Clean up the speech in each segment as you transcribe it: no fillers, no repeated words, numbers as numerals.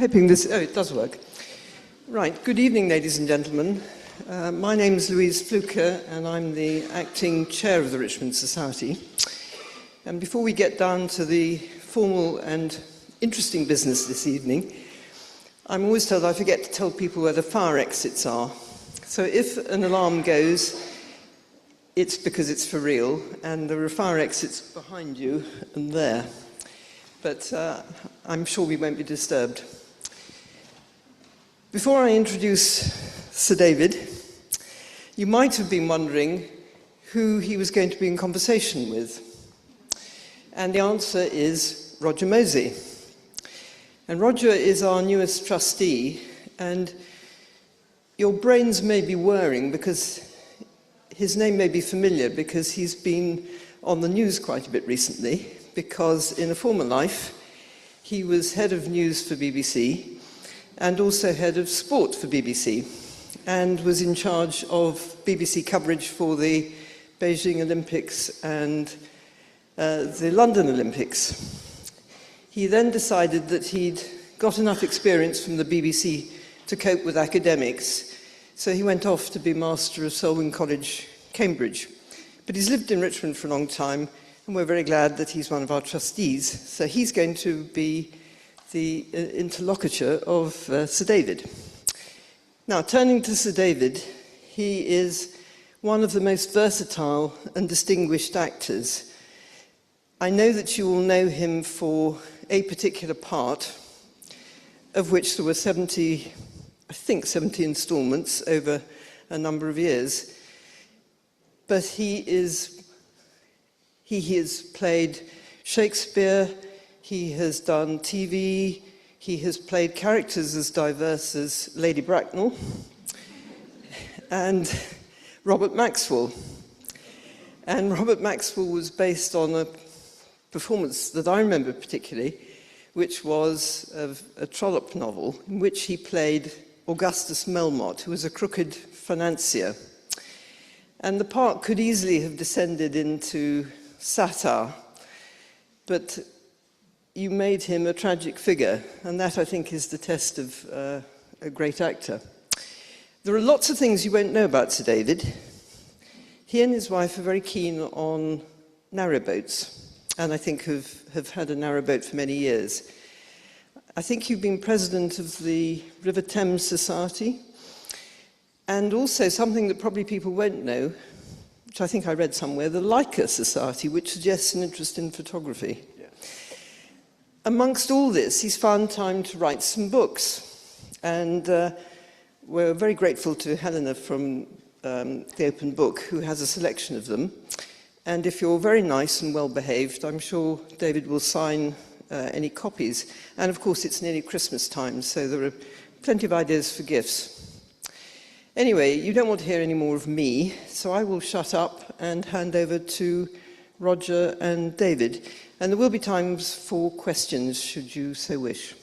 hoping this... Oh, it does work. Right. Good evening, ladies and gentlemen. My name is Louise Fluker, and I'm the acting chair of the Richmond Society. And before we get down to the formal and interesting business this evening, I'm always told I forget to tell people where the fire exits are. So if an alarm goes, it's because it's for real, and there are fire exits behind you and there. But I'm sure we won't be disturbed. Before I introduce Sir David, you might have been wondering who he was going to be in conversation with. And the answer is Roger Mosey. And Roger is our newest trustee, and your brains may be whirring because his name may be familiar because he's been on the news quite a bit recently, because in a former life he was head of news for BBC and also head of sport for BBC, and was in charge of BBC coverage for the Beijing Olympics and the London Olympics. He then decided that he'd got enough experience from the BBC to cope with academics, so he went off to be Master of Selwyn College, Cambridge. But he's lived in Richmond for a long time, and we're very glad that he's one of our trustees. So he's going to be the interlocutor of Sir David. Now, turning to Sir David, he is one of the most versatile and distinguished actors. I know that you will know him for a particular part, of which there were 70 installments over a number of years. But he has played Shakespeare, he has done TV, he has played characters as diverse as Lady Bracknell and Robert Maxwell. And Robert Maxwell was based on a performance that I remember particularly, which was of a Trollope novel in which he played Augustus Melmotte, who was a crooked financier. And the part could easily have descended into satire, but you made him a tragic figure, and that, I think, is the test of a great actor. There are lots of things you won't know about Sir David. He and his wife are very keen on narrowboats, and I think have had a narrowboat for many years. I think you've been president of the River Thames Society, and also something that probably people won't know, which I think I read somewhere, the Leica Society, which suggests an interest in photography. Yeah. Amongst all this, he's found time to write some books, and we're very grateful to Helena from The Open Book, who has a selection of them. And if you're very nice and well-behaved, I'm sure David will sign any copies. And of course, it's nearly Christmas time, so there are plenty of ideas for gifts. Anyway, you don't want to hear any more of me, so I will shut up and hand over to Roger and David. And there will be times for questions, should you so wish.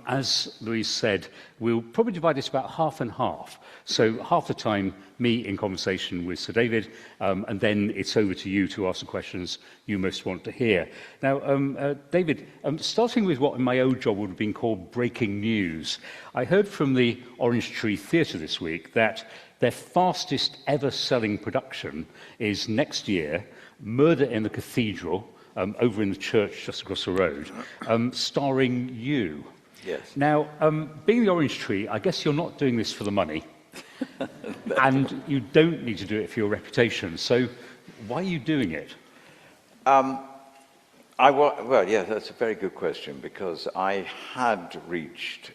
As Louise said, we'll probably divide this about half and half. So half the time, me in conversation with Sir David, and then it's over to you to ask the questions you most want to hear. Now, David, starting with what in my old job would have been called breaking news, I heard from the Orange Tree Theatre this week that their fastest ever selling production is next year, Murder in the Cathedral, over in the church just across the road, starring you. Yes. Now, being the Orange Tree, I guess you're not doing this for the money, and you don't need to do it for your reputation. So, why are you doing it? Well, yeah, that's a very good question, because I had reached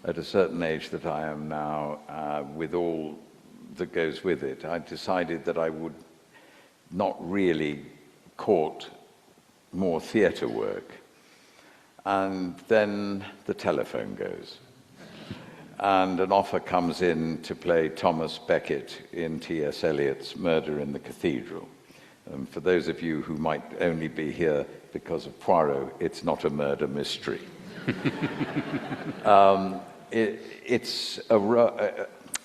at a certain age that I am now, with all that goes with it. I decided that I would not really court more theatre work, and then the telephone goes and an offer comes in to play Thomas Becket in T.S. Eliot's Murder in the Cathedral. For those of you who might only be here because of Poirot, it's not a murder mystery.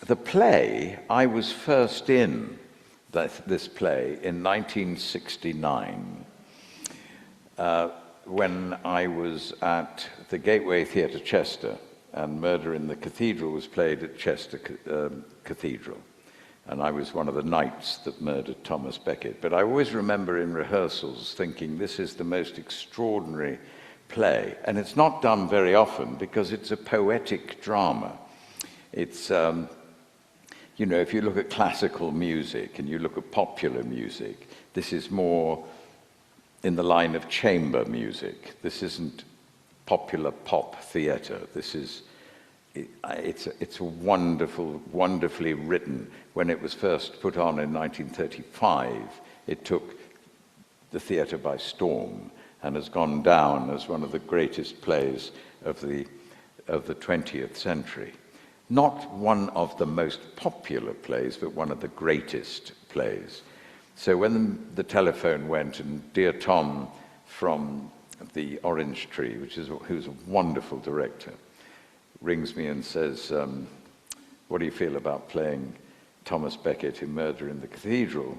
The play, I was first in this play in 1969. when I was at the Gateway Theatre, Chester, and Murder in the Cathedral was played at Chester Cathedral. And I was one of the knights that murdered Thomas Becket. But I always remember in rehearsals thinking, this is the most extraordinary play. And it's not done very often because it's a poetic drama. It's, you know, if you look at classical music and you look at popular music, this is more in the line of chamber music. This isn't popular pop theatre. This is, it's a wonderfully written. When it was first put on in 1935, it took the theatre by storm and has gone down as one of the greatest plays of the 20th century. Not one of the most popular plays, but one of the greatest plays. So when the telephone went and dear Tom from the Orange Tree, who's a wonderful director, rings me and says, what do you feel about playing Thomas Becket in Murder in the Cathedral?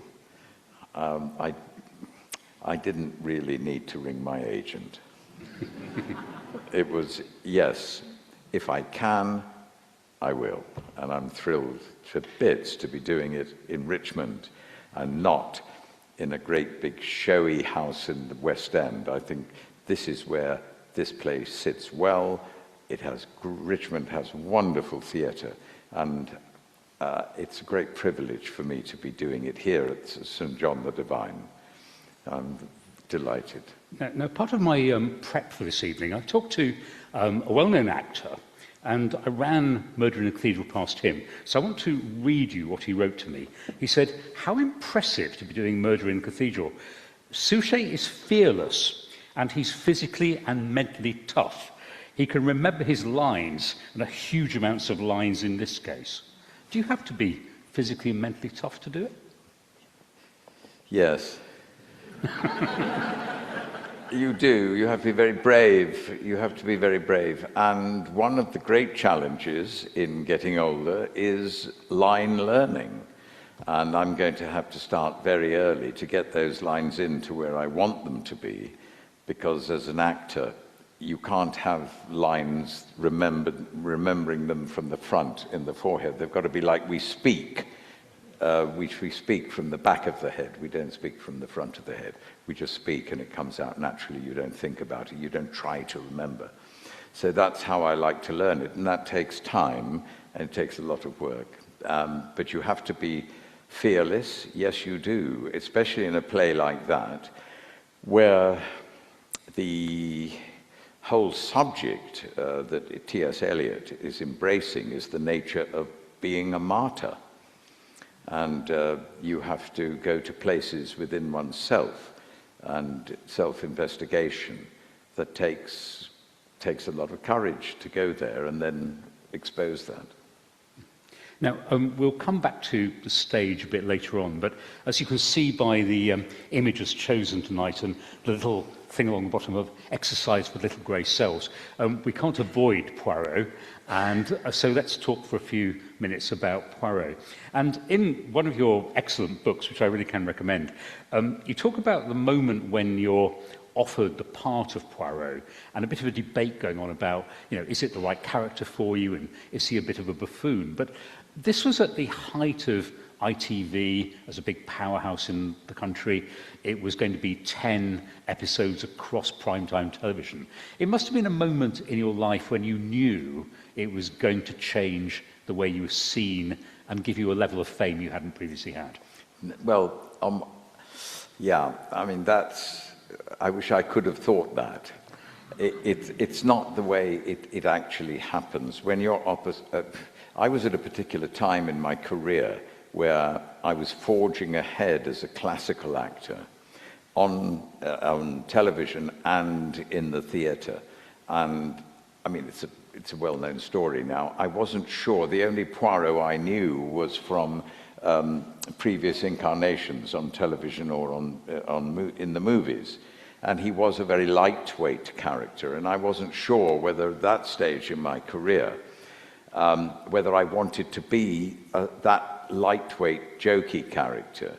I didn't really need to ring my agent. It was, yes, if I can, I will. And I'm thrilled to bits to be doing it in Richmond and not in a great big showy house in the West End. I think this is where this place sits well. Richmond has wonderful theatre, and it's a great privilege for me to be doing it here at St. John the Divine. I'm delighted. Now, part of my prep for this evening, I talked to a well-known actor, and I ran Murder in the Cathedral past him. So I want to read you what he wrote to me. He said, "How impressive to be doing Murder in the Cathedral. Suchet is fearless, and he's physically and mentally tough. He can remember his lines, and huge amounts of lines in this case. Do you have to be physically and mentally tough to do it?" Yes. You do. You have to be very brave. You have to be very brave. And one of the great challenges in getting older is line learning. And I'm going to have to start very early to get those lines into where I want them to be, because as an actor, you can't have lines remembering them from the front in the forehead. They've got to be like we speak. We speak from the back of the head. We don't speak from the front of the head. We just speak and it comes out naturally. You don't think about it. You don't try to remember. So that's how I like to learn it. And that takes time and it takes a lot of work. But you have to be fearless. Yes, you do, especially in a play like that, where the whole subject that T.S. Eliot is embracing is the nature of being a martyr. And you have to go to places within oneself and self-investigation that takes a lot of courage to go there and then expose that. Now, we'll come back to the stage a bit later on, but as you can see by the images chosen tonight and the little thing along the bottom of exercise for little grey cells, we can't avoid Poirot, and so let's talk for a few minutes about Poirot. And in one of your excellent books, which I really can recommend, you talk about the moment when you're offered the part of Poirot, and a bit of a debate going on about, you know, is it the right character for you, and is he a bit of a buffoon? But this was at the height of ITV as a big powerhouse in the country. It was going to be 10 episodes across primetime television. It must have been a moment in your life when you knew it was going to change the way you were seen and give you a level of fame you hadn't previously had. Well, yeah, I mean, I wish I could have thought that. It's not the way it actually happens. When you're opposite, I was at a particular time in my career where I was forging ahead as a classical actor on television and in the theatre. And I mean, it's a well-known story now. I wasn't sure. The only Poirot I knew was from previous incarnations on television or in the movies. And he was a very lightweight character, and I wasn't sure whether at that stage in my career, whether I wanted to be that lightweight, jokey character.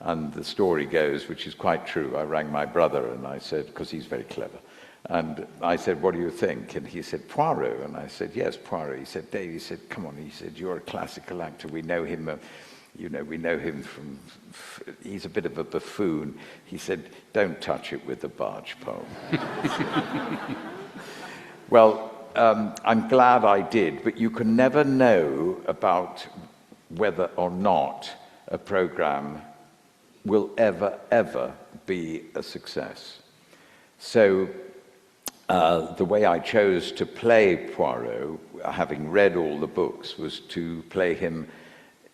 And the story goes, which is quite true, I rang my brother and I said, because he's very clever, And I said, what do you think? And he said, Poirot. And I said, yes, Poirot. He said, Dave, he said, come on. He said, you're a classical actor. We know him, we know him from, he's a bit of a buffoon. He said, don't touch it with the barge pole. Well, I'm glad I did, but you can never know about whether or not a program will ever be a success. So the way I chose to play Poirot, having read all the books, was to play him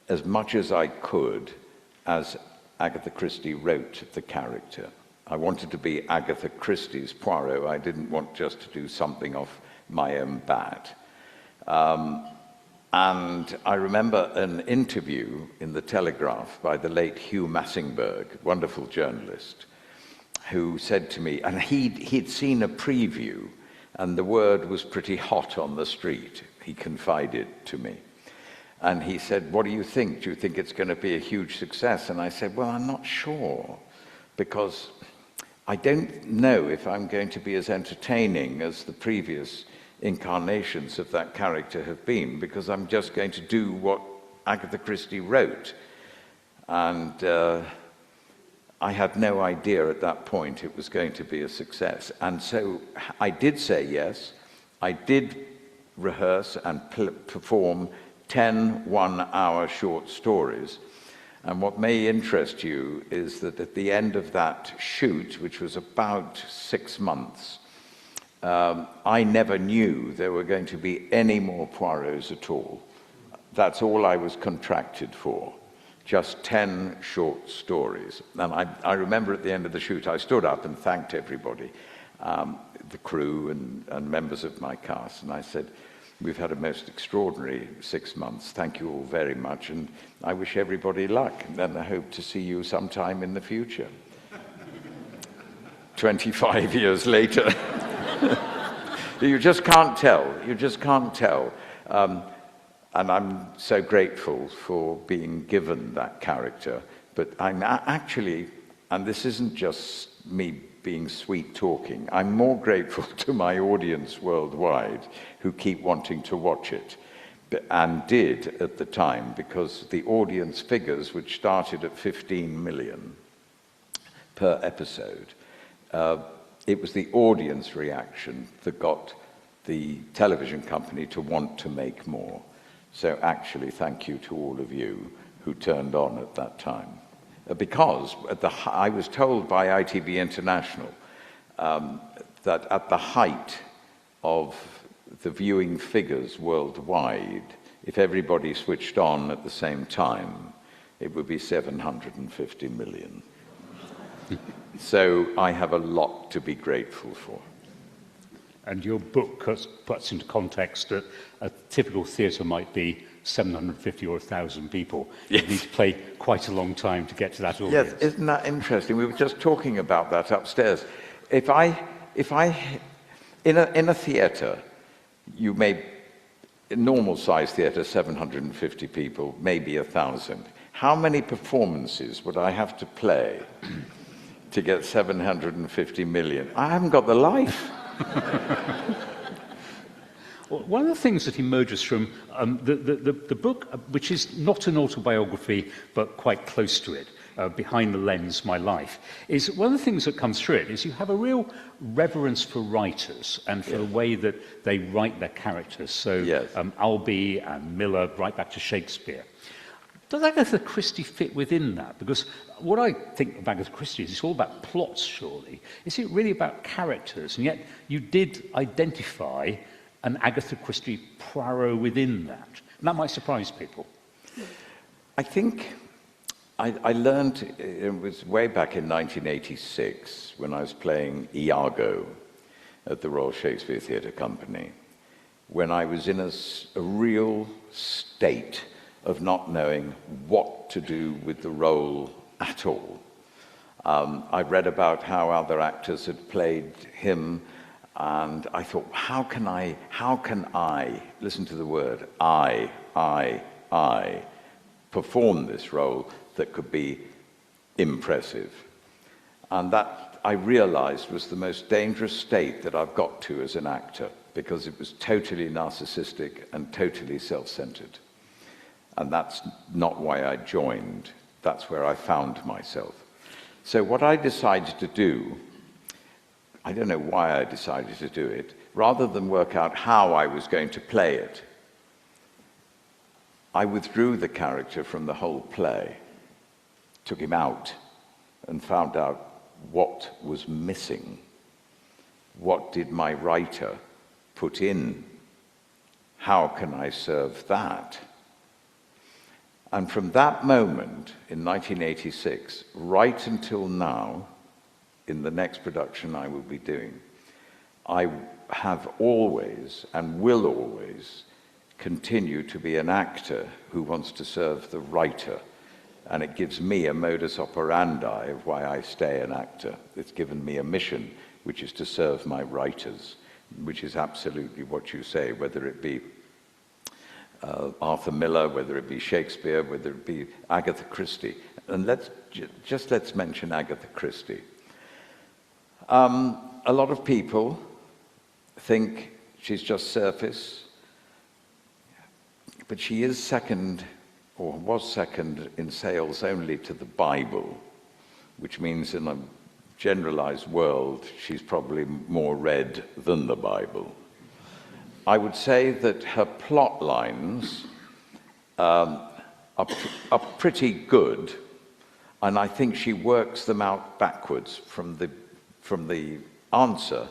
as much as I could as Agatha Christie wrote the character. I wanted to be Agatha Christie's Poirot. I didn't want just to do something off my own bat. And I remember an interview in the Telegraph by the late Hugh Massingberg, wonderful journalist, who said to me, and he'd seen a preview, and the word was pretty hot on the street, he confided to me. And he said, what do you think? Do you think it's going to be a huge success? And I said, well, I'm not sure, because I don't know if I'm going to be as entertaining as the previous incarnations of that character have been, because I'm just going to do what Agatha Christie wrote. And I had no idea at that point it was going to be a success. And so I did say yes. I did rehearse and perform 10 one-hour short stories. And what may interest you is that at the end of that shoot, which was about 6 months, I never knew there were going to be any more Poirots at all. That's all I was contracted for, just 10 short stories. And I remember at the end of the shoot, I stood up and thanked everybody, the crew and members of my cast, and I said, we've had a most extraordinary 6 months. Thank you all very much, and I wish everybody luck, and I hope to see you sometime in the future. 25 years later. You just can't tell. You just can't tell. And I'm so grateful for being given that character. But I'm actually, and this isn't just me being sweet talking, I'm more grateful to my audience worldwide who keep wanting to watch it, and did at the time, because the audience figures, which started at 15 million per episode, it was the audience reaction that got the television company to want to make more. So actually, thank you to all of you who turned on at that time. Because I was told by ITV International that at the height of the viewing figures worldwide, if everybody switched on at the same time, it would be 750 million. So I have a lot to be grateful for. And your book puts into context that a typical theatre might be 750 or 1,000 people. Yes. You need to play quite a long time to get to that audience. Yes, isn't that interesting? We were just talking about that upstairs. In a theatre, you may, a normal-sized theatre, 750 people, maybe 1,000. How many performances would I have to play to get 750 million? I haven't got the life. Well, one of the things that emerges from the book, which is not an autobiography, but quite close to it, Behind the Lens, My Life, is one of the things that comes through it is you have a real reverence for writers and for the way that they write their characters. So Albee and Miller, right back to Shakespeare. Does Agatha Christie fit within that? Because what I think of Agatha Christie is it's all about plots, surely. Is it really about characters? And yet you did identify an Agatha Christie Poirot within that. And that might surprise people. I think I learned, it was way back in 1986, when I was playing Iago at the Royal Shakespeare Theatre Company, when I was in a real state of not knowing what to do with the role at all. I read about how other actors had played him, and I thought, how can I, listen to the word, I, perform this role that could be impressive? And that I realized was the most dangerous state that I've got to as an actor, because it was totally narcissistic and totally self-centered. And that's not why I joined. That's where I found myself. So what I decided to do, I don't know why I decided to do it, rather than work out how I was going to play it, I withdrew the character from the whole play, took him out, and found out what was missing. What did my writer put in? How can I serve that? And from that moment in 1986, right until now, in the next production I will be doing, I have always and will always continue to be an actor who wants to serve the writer. And it gives me a modus operandi of why I stay an actor. It's given me a mission, which is to serve my writers, which is absolutely what you say, whether it be Arthur Miller, whether it be Shakespeare, whether it be Agatha Christie. And let's mention Agatha Christie. A lot of people think she's just surface, but she is second, or was second in sales only to the Bible, which means in a generalized world, she's probably more read than the Bible. I would say that her plot lines are pretty good, and I think she works them out backwards from the answer,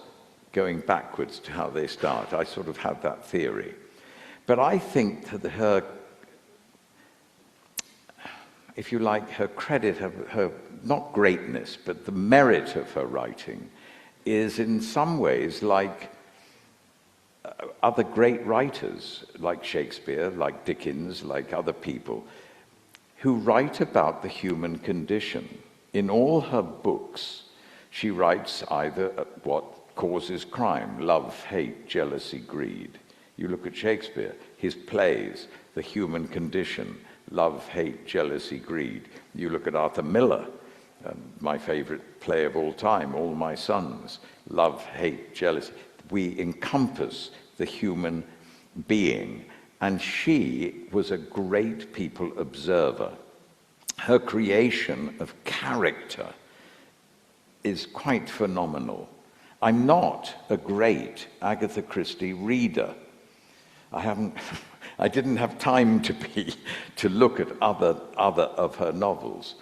going backwards to how they start. I sort of have that theory. But I think that her, if you like, her credit, her not greatness, but the merit of her writing is in some ways like other great writers, like Shakespeare, like Dickens, like other people, who write about the human condition. In all her books, she writes either what causes crime: love, hate, jealousy, greed. You look at Shakespeare, his plays, the human condition: love, hate, jealousy, greed. You look at Arthur Miller, my favorite play of all time, All My Sons: love, hate, jealousy. We encompass the human being, and she was a great people observer. Her creation of character is quite phenomenal. I'm not a great Agatha Christie reader. I didn't have time to look at other of her novels,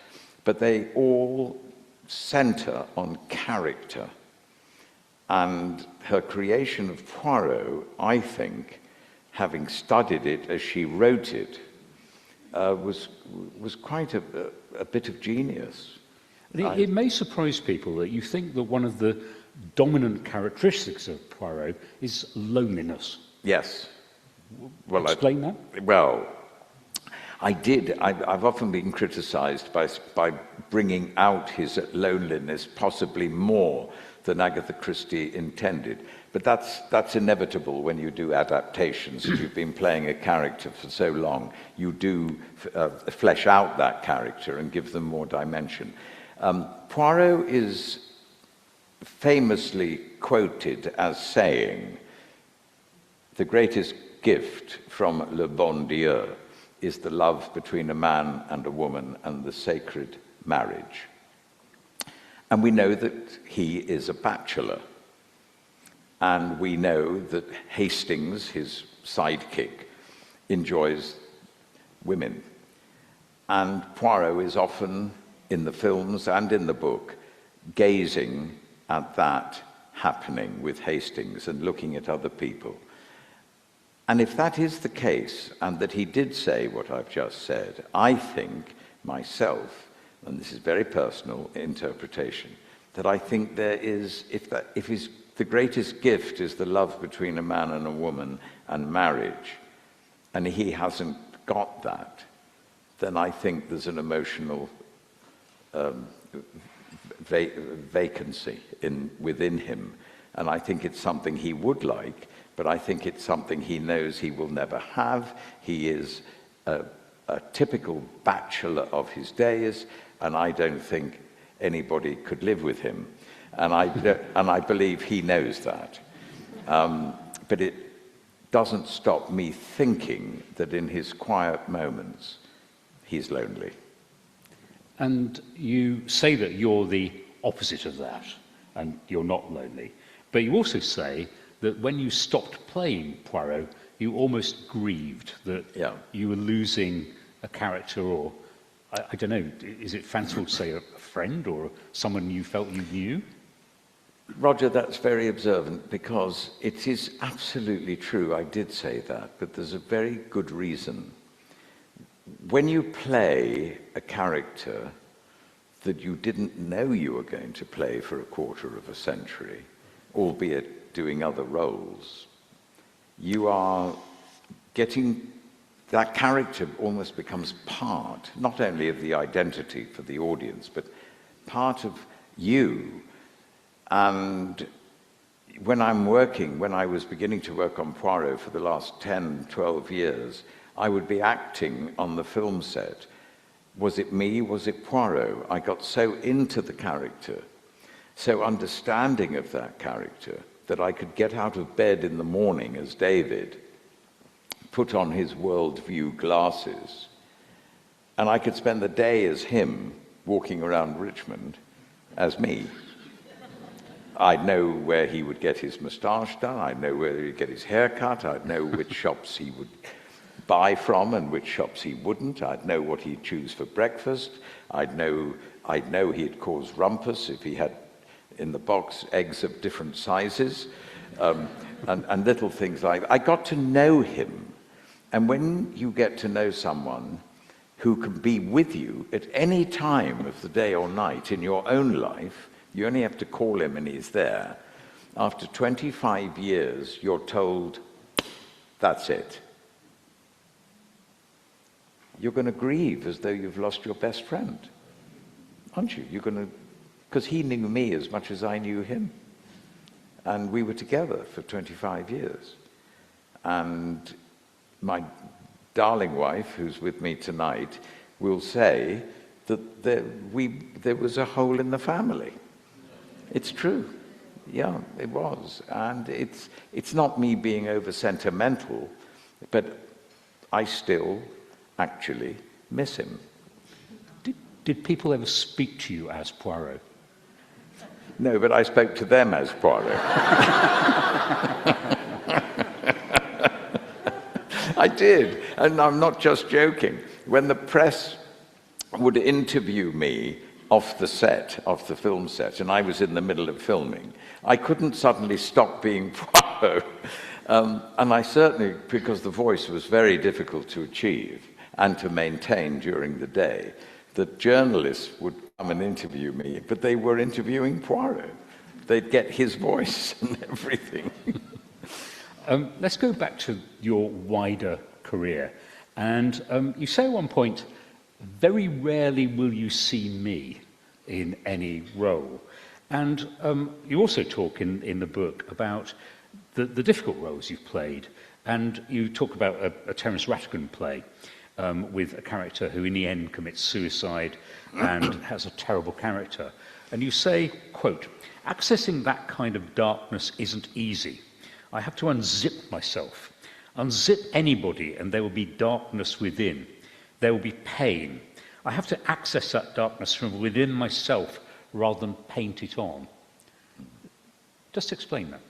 but they all center on character. And her creation of Poirot, I think, having studied it as she wrote it, was quite a bit of genius. It may surprise people that you think that one of the dominant characteristics of Poirot is loneliness. Yes. Well, explain that? Well, I've often been criticized by bringing out his loneliness possibly more than Agatha Christie intended. But that's inevitable when you do adaptations. If you've been playing a character for so long, you do flesh out that character and give them more dimension. Poirot is famously quoted as saying, "The greatest gift from le bon Dieu is the love between a man and a woman and the sacred marriage." And we know that he is a bachelor. And we know that Hastings, his sidekick, enjoys women. And Poirot is often, in the films and in the book, gazing at that happening with Hastings and looking at other people. And if that is the case, and that he did say what I've just said, I think myself, and this is very personal interpretation, that I think there is, if the greatest gift is the love between a man and a woman and marriage, and he hasn't got that, then I think there's an emotional vacancy within him. And I think it's something he would like, but I think it's something he knows he will never have. He is a typical bachelor of his days, and I don't think anybody could live with him. And I believe he knows that. But it doesn't stop me thinking that in his quiet moments, he's lonely. And you say that you're the opposite of that, and you're not lonely. But you also say that when you stopped playing Poirot, you almost grieved that you were losing a character, or, I don't know, is it fanciful to say a friend or someone you felt you knew? Roger, that's very observant, because it is absolutely true. I did say that, but there's a very good reason. When you play a character that you didn't know you were going to play for a quarter of a century, albeit doing other roles, you are getting, that character almost becomes part, not only of the identity for the audience, but part of you. And when I was beginning to work on Poirot for the last 10, 12 years, I would be acting on the film set. Was it me? Was it Poirot? I got so into the character, so understanding of that character, that I could get out of bed in the morning as David, put on his worldview glasses, and I could spend the day as him, walking around Richmond as me. I'd know where he would get his moustache done, I'd know where he'd get his hair cut, I'd know which shops he would buy from and which shops he wouldn't, I'd know what he'd choose for breakfast, I'd know he'd cause rumpus if he had in the box eggs of different sizes, and little things like that. I got to know him. And when you get to know someone who can be with you at any time of the day or night in your own life, you only have to call him and he's there. After 25 years, you're told, that's it. You're going to grieve as though you've lost your best friend, aren't you? You're going to, because he knew me as much as I knew him. And we were together for 25 years. And my darling wife, who's with me tonight, will say that there was a hole in the family. It's true. Yeah, it was. And it's not me being over sentimental, but I still actually miss him. Did people ever speak to you as Poirot? No, but I spoke to them as Poirot. I did, and I'm not just joking. When the press would interview me off the set, off the film set, and I was in the middle of filming, I couldn't suddenly stop being Poirot. And I certainly, because the voice was very difficult to achieve and to maintain during the day, that journalists would come and interview me, but they were interviewing Poirot. They'd get his voice and everything. Let's go back to your wider career. And you say at one point, very rarely will you see me in any role. And you also talk in the book about the difficult roles you've played. And you talk about a Terence Rattigan play with a character who in the end commits suicide and has a terrible character. And you say, quote, "Accessing that kind of darkness isn't easy. I have to unzip myself. Unzip anybody and there will be darkness within. There will be pain. I have to access that darkness from within myself rather than paint it on." Just explain that.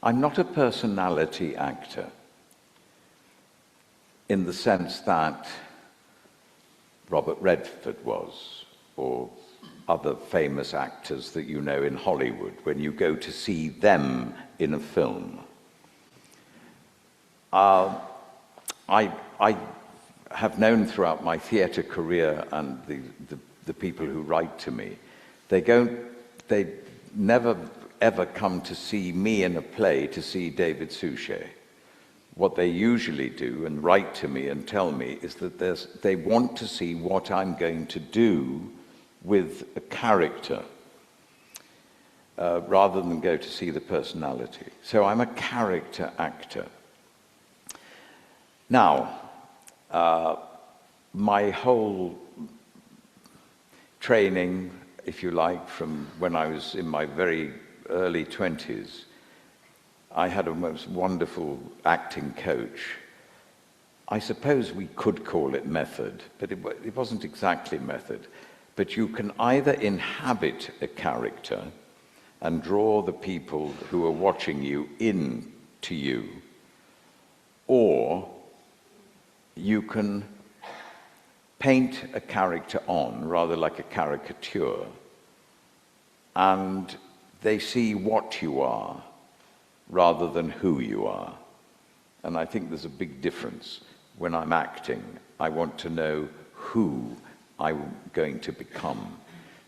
I'm not a personality actor in the sense that Robert Redford was, or other famous actors that you know in Hollywood, when you go to see them in a film. I have known throughout my theatre career and the people who write to me, they never ever come to see me in a play to see David Suchet. What they usually do and write to me and tell me is that they want to see what I'm going to do with a character rather than go to see the personality. So I'm a character actor. Now, my whole training, if you like, from when I was in my very early 20s, I had a most wonderful acting coach. I suppose we could call it method, but it wasn't exactly method. But you can either inhabit a character and draw the people who are watching you in to you, or you can paint a character on, rather like a caricature, and they see what you are rather than who you are. And I think there's a big difference. When I'm acting, I want to know who I'm going to become.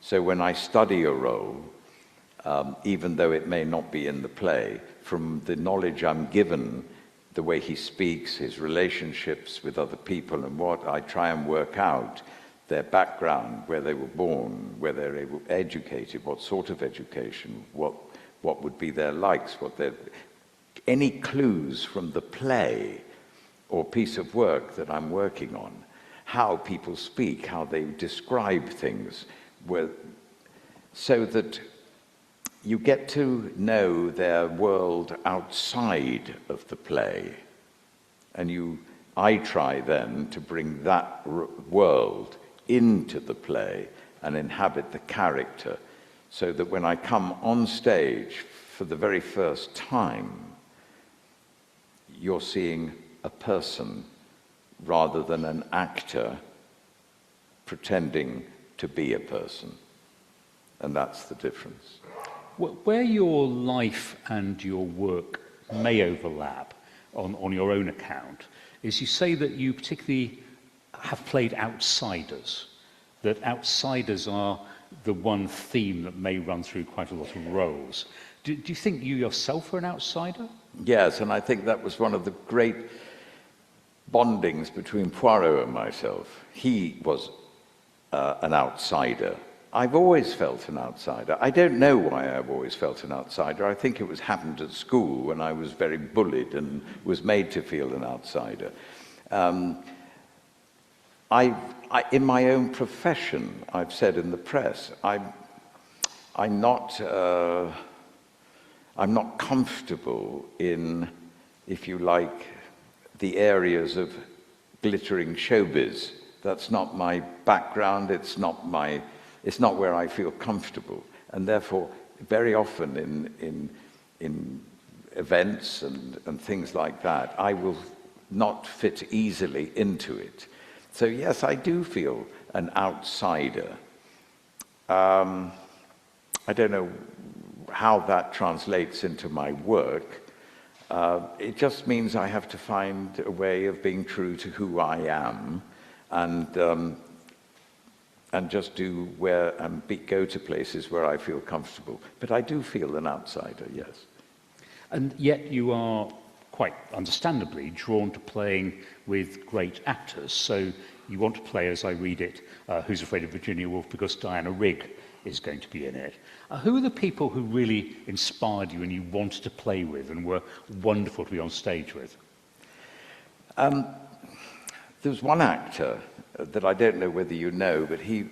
So when I study a role, even though it may not be in the play, from the knowledge I'm given, the way he speaks, his relationships with other people, and what I try and work out, their background, where they were born, where they're educated, what sort of education, what would be their likes, any clues from the play or piece of work that I'm working on, how people speak, how they describe things, so that you get to know their world outside of the play. And I try then to bring that world into the play and inhabit the character, so that when I come on stage for the very first time, you're seeing a person rather than an actor pretending to be a person. And that's the difference. Where your life and your work may overlap on your own account is you say that you particularly have played outsiders, that outsiders are the one theme that may run through quite a lot of roles. Do you think you yourself are an outsider? Yes, and I think that was one of the great bondings between Poirot and myself. He was an outsider. I've always felt an outsider. I don't know why I've always felt an outsider. I think it happened at school when I was very bullied and was made to feel an outsider. In my own profession, I've said in the press, I'm not comfortable in, if you like, the areas of glittering showbiz. That's not my background. It's not where I feel comfortable. And therefore, very often in events and things like that, I will not fit easily into it. So yes, I do feel an outsider. I don't know how that translates into my work. It just means I have to find a way of being true to who I am, and just go to places where I feel comfortable. But I do feel an outsider, yes. And yet you are, quite understandably, drawn to playing with great actors. So you want to play, as I read it, Who's Afraid of Virginia Woolf, because Diana Rigg is going to be in it. Who are the people who really inspired you and you wanted to play with and were wonderful to be on stage with? There was one actor that I don't know whether you know, but he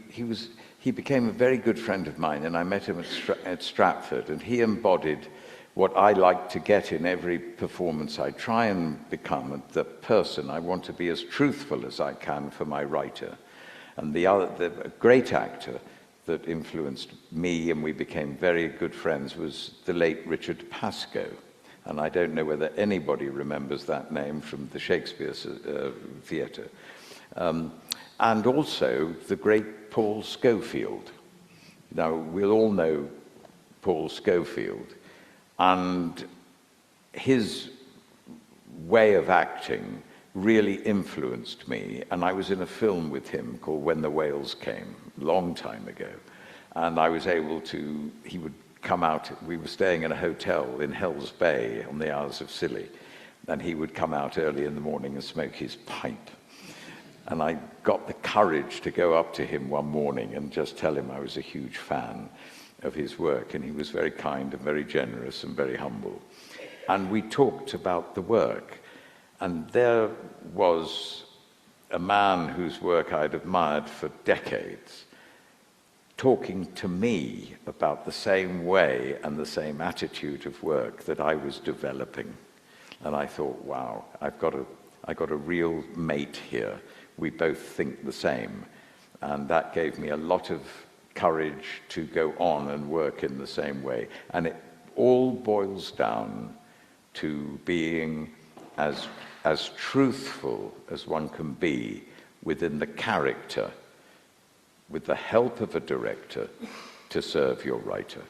became a very good friend of mine, and I met him at Stratford, and he embodied what I like to get in every performance. I try and become the person. I want to be as truthful as I can for my writer. And the great actor that influenced me, and we became very good friends, was the late Richard Pascoe. And I don't know whether anybody remembers that name from the Shakespeare theatre. And also the great Paul Schofield. Now, we'll all know Paul Schofield, and his way of acting really influenced me. And I was in a film with him called When the Whales Came, a long time ago. And I was able to, he would come out, we were staying in a hotel in Hell's Bay on the Isles of Scilly, and he would come out early in the morning and smoke his pipe. And I got the courage to go up to him one morning and just tell him I was a huge fan of his work, and he was very kind and very generous and very humble. And we talked about the work, and there was a man whose work I'd admired for decades talking to me about the same way and the same attitude of work that I was developing. And I thought, wow, I got a real mate here. We both think the same. And that gave me a lot of courage to go on and work in the same way. And it all boils down to being as truthful as one can be within the character, with the help of a director, to serve your writer.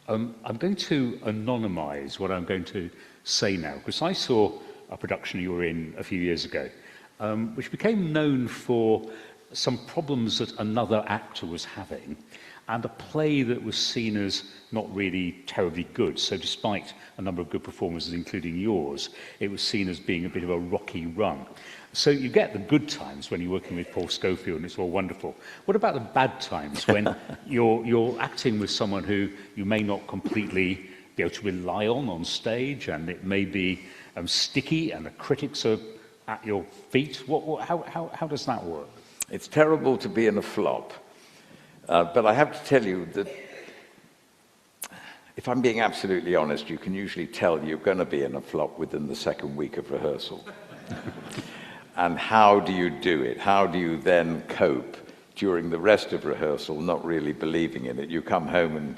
I'm going to anonymise what I'm going to say now, because I saw a production you were in a few years ago, which became known for some problems that another actor was having, and a play that was seen as not really terribly good. So despite a number of good performances, including yours, it was seen as being a bit of a rocky run. So you get the good times when you're working with Paul Schofield and it's all wonderful. What about the bad times when you're acting with someone who you may not completely be able to rely on stage, and it may be sticky and the critics are at your feet? How does that work? It's terrible to be in a flop. But I have to tell you that if I'm being absolutely honest, you can usually tell you're going to be in a flop within the second week of rehearsal. And how do you do it? How do you then cope during the rest of rehearsal, not really believing in it? You come home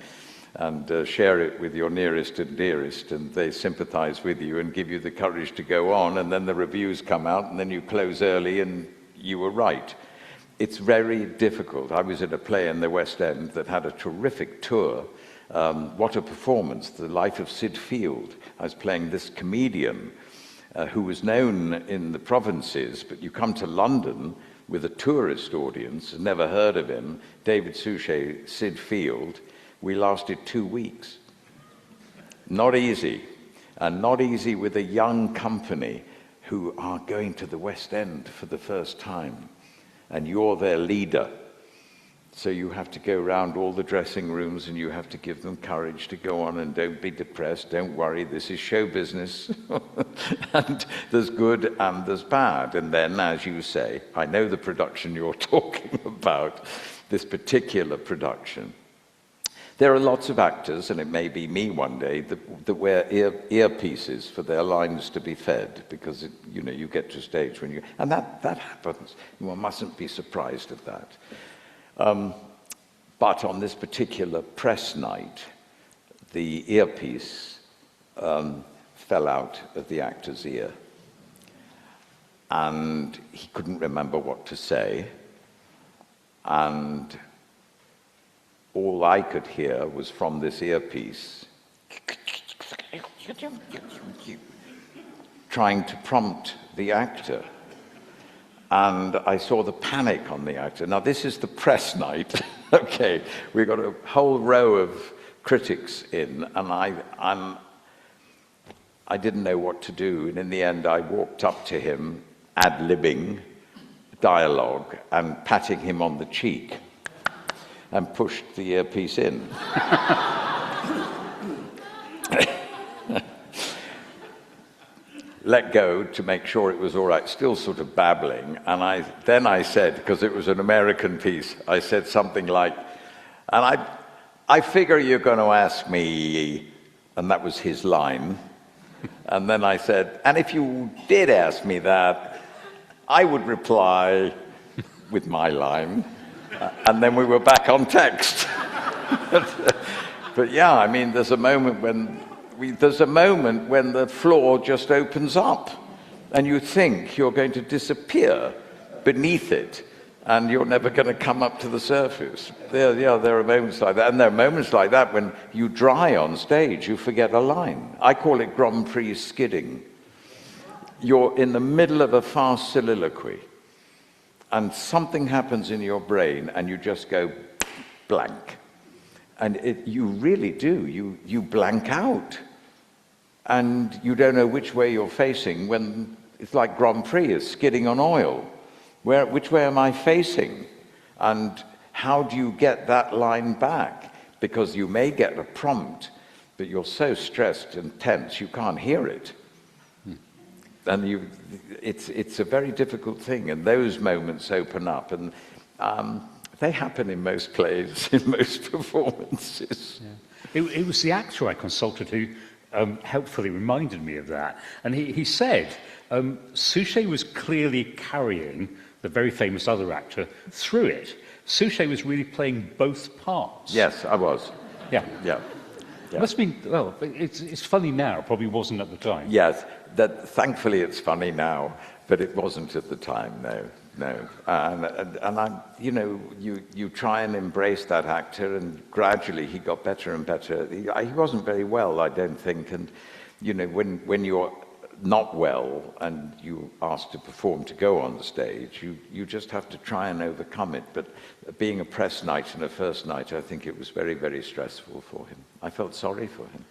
and share it with your nearest and dearest, and they sympathize with you and give you the courage to go on, and then the reviews come out, and then you close early and you were right. It's very difficult. I was at a play in the West End that had a terrific tour. What a performance, The Life of Sid Field. I was playing this comedian who was known in the provinces, but you come to London with a tourist audience, never heard of him, David Suchet, Sid Field. We lasted 2 weeks. Not easy, and not easy with a young company who are going to the West End for the first time, and you're their leader. So you have to go around all the dressing rooms and you have to give them courage to go on, and don't be depressed, don't worry, this is show business. And there's good and there's bad. And then, as you say, I know the production you're talking about, this particular production. There are lots of actors, and it may be me one day, that wear earpieces for their lines to be fed, because you get to a stage when and that happens. One mustn't be surprised at that. But on this particular press night, the earpiece fell out of the actor's ear, and he couldn't remember what to say, and all I could hear was from this earpiece trying to prompt the actor. And I saw the panic on the actor. Now, this is the press night. Okay, we've got a whole row of critics in, and I didn't know what to do. And in the end, I walked up to him, ad-libbing dialogue and patting him on the cheek, and pushed the earpiece in. Let go to make sure it was all right, still sort of babbling. And then I said, because it was an American piece, I said something like, and I figure you're going to ask me, and that was his line. And then I said, and if you did ask me that, I would reply with my line. And then we were back on text. But yeah, I mean, there's a moment when the floor just opens up, and you think you're going to disappear beneath it, and you're never going to come up to the surface. There are moments like that, and there are moments like that when you dry on stage, you forget a line. I call it Grand Prix skidding. You're in the middle of a fast soliloquy, and something happens in your brain, and you just go blank. And you really do. You blank out. And you don't know which way you're facing, when it's like Grand Prix is skidding on oil. Which way am I facing? And how do you get that line back? Because you may get a prompt, but you're so stressed and tense, you can't hear it. And it's a very difficult thing, and those moments open up, and they happen in most plays, in most performances. Yeah. It was the actor I consulted who helpfully reminded me of that. And he said Suchet was clearly carrying the very famous other actor through it. Suchet was really playing both parts. Yes, I was. Yeah. Yeah. It must have been, well, it's funny now, probably wasn't at the time. Yes, thankfully it's funny now, but it wasn't at the time, no. And I'm, you try and embrace that actor, and gradually he got better and better. He wasn't very well, I don't think, and, when you're not well and you asked to perform, to go on the stage, you just have to try and overcome it. But being a press night and a first night, I think it was very, very stressful for him. I felt sorry for him.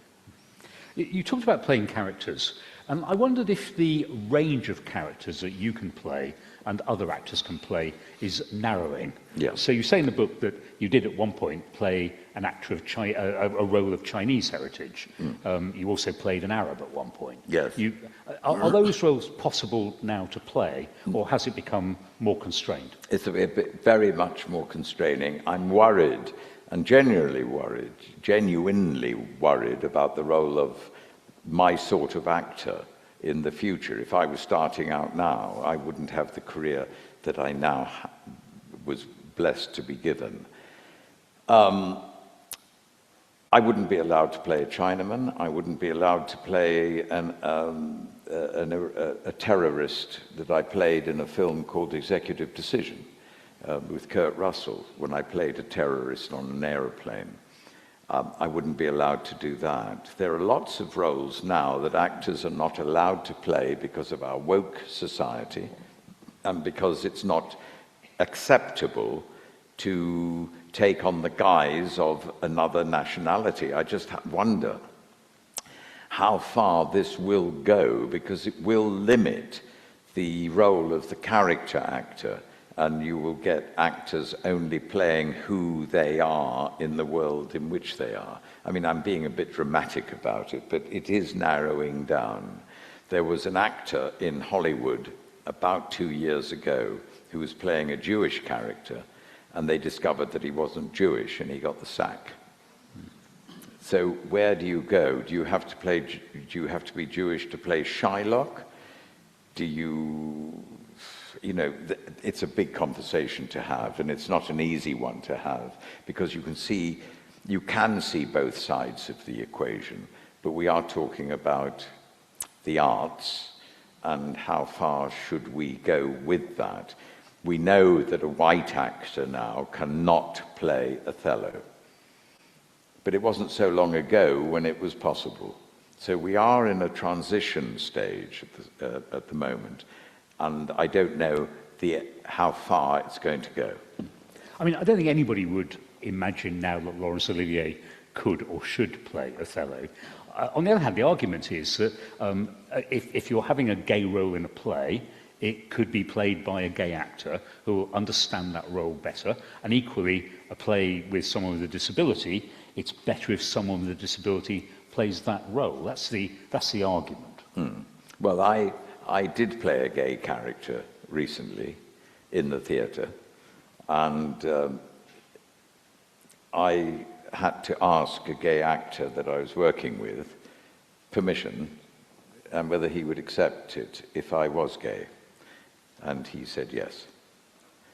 You talked about playing characters, and I wondered if the range of characters that you can play and other actors can play is narrowing. Yeah. So you say in the book that you did at one point play an actor of a role of Chinese heritage. You also played an Arab at one point. Yes. Are those roles possible now to play, or has it become more constrained? It's very much more constraining. I'm worried, and genuinely worried about the role of my sort of actor in the future. If I was starting out now, I wouldn't have the career that I now was blessed to be given. I wouldn't be allowed to play a Chinaman. I wouldn't be allowed to play a terrorist that I played in a film called Executive Decision with Kurt Russell, when I played a terrorist on an aeroplane. I wouldn't be allowed to do that. There are lots of roles now that actors are not allowed to play because of our woke society and because it's not acceptable to take on the guise of another nationality. I just wonder how far this will go, because it will limit the role of the character actor, and you will get actors only playing who they are in the world in which they are. I mean, I'm being a bit dramatic about it, but it is narrowing down. There was an actor in Hollywood about 2 years ago who was playing a Jewish character, and they discovered that he wasn't Jewish, and he got the sack. So where do you go? Do you have to be Jewish to play Shylock? It's a big conversation to have, and it's not an easy one to have, because you can see both sides of the equation, but we are talking about the arts and how far should we go with that. We know that a white actor now cannot play Othello, but it wasn't so long ago when it was possible. So we are in a transition stage at the moment, and I don't know how far it's going to go. I mean, I don't think anybody would imagine now that Laurence Olivier could or should play Othello. On the other hand, the argument is that if you're having a gay role in a play, it could be played by a gay actor who will understand that role better. And equally, a play with someone with a disability, it's better if someone with a disability plays that role. That's the argument. Well, I did play a gay character recently in the theatre, and I had to ask a gay actor that I was working with permission and whether he would accept it if I was gay. And he said yes.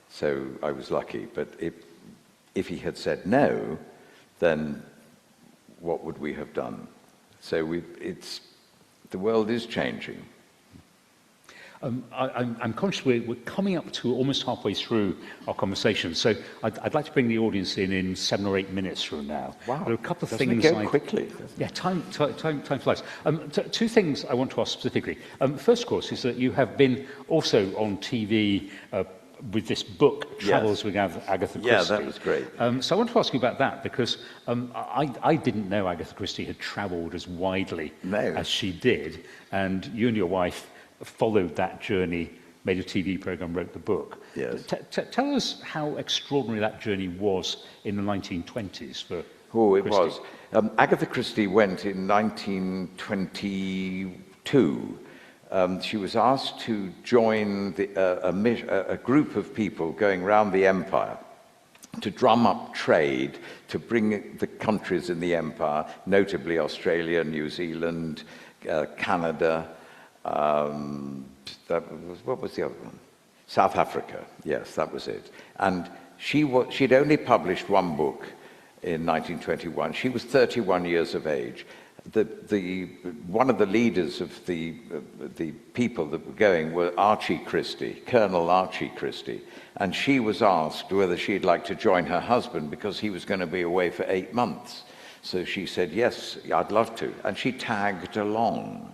So I was lucky. But if he had said no, then what would we have done? So the world is changing. I'm conscious we're coming up to almost halfway through our conversation, so I'd like to bring the audience in 7 or 8 minutes from now. Wow. There are a couple of Doesn't things. It go quickly? Yeah, time flies. Two things I want to ask specifically. First, of course, is that you have been also on TV with this book, Travels with Agatha Christie. Yeah, that was great. So I want to ask you about that, because I didn't know Agatha Christie had travelled as widely as she did, and you and your wife followed that journey, made a TV programme, wrote the book. Yes. Tell us how extraordinary that journey was in the 1920s for Christie. Was. Agatha Christie went in 1922 she was asked to join a group of people going around the empire to drum up trade, to bring the countries in the empire, notably Australia, New Zealand, Canada, what was the other one? South Africa, yes, that was it. And she'd only published one book in 1921. She was 31 years of age. One of the leaders of the people that were going were Archie Christie, Colonel Archie Christie, and she was asked whether she'd like to join her husband because he was going to be away for 8 months. So she said, yes, I'd love to, and she tagged along.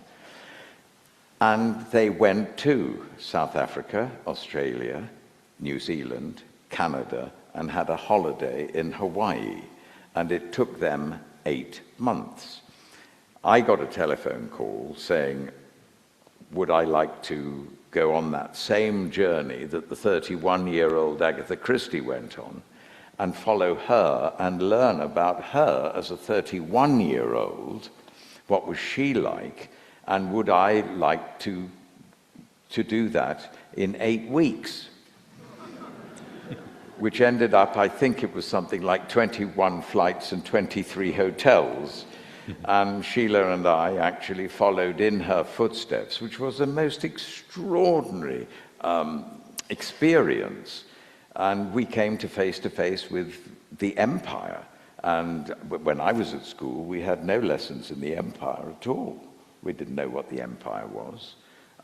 And they went to South Africa, Australia, New Zealand, Canada, and had a holiday in Hawaii, and it took them 8 months. I got a telephone call saying, would I like to go on that same journey that the 31-year-old Agatha Christie went on and follow her and learn about her as a 31-year-old, what was she like, and would I like to do that in 8 weeks? Which ended up, I think it was something like 21 flights and 23 hotels. And Sheila and I actually followed in her footsteps, which was a most extraordinary experience. And we came to face with the empire. And when I was at school, we had no lessons in the empire at all. We didn't know what the empire was.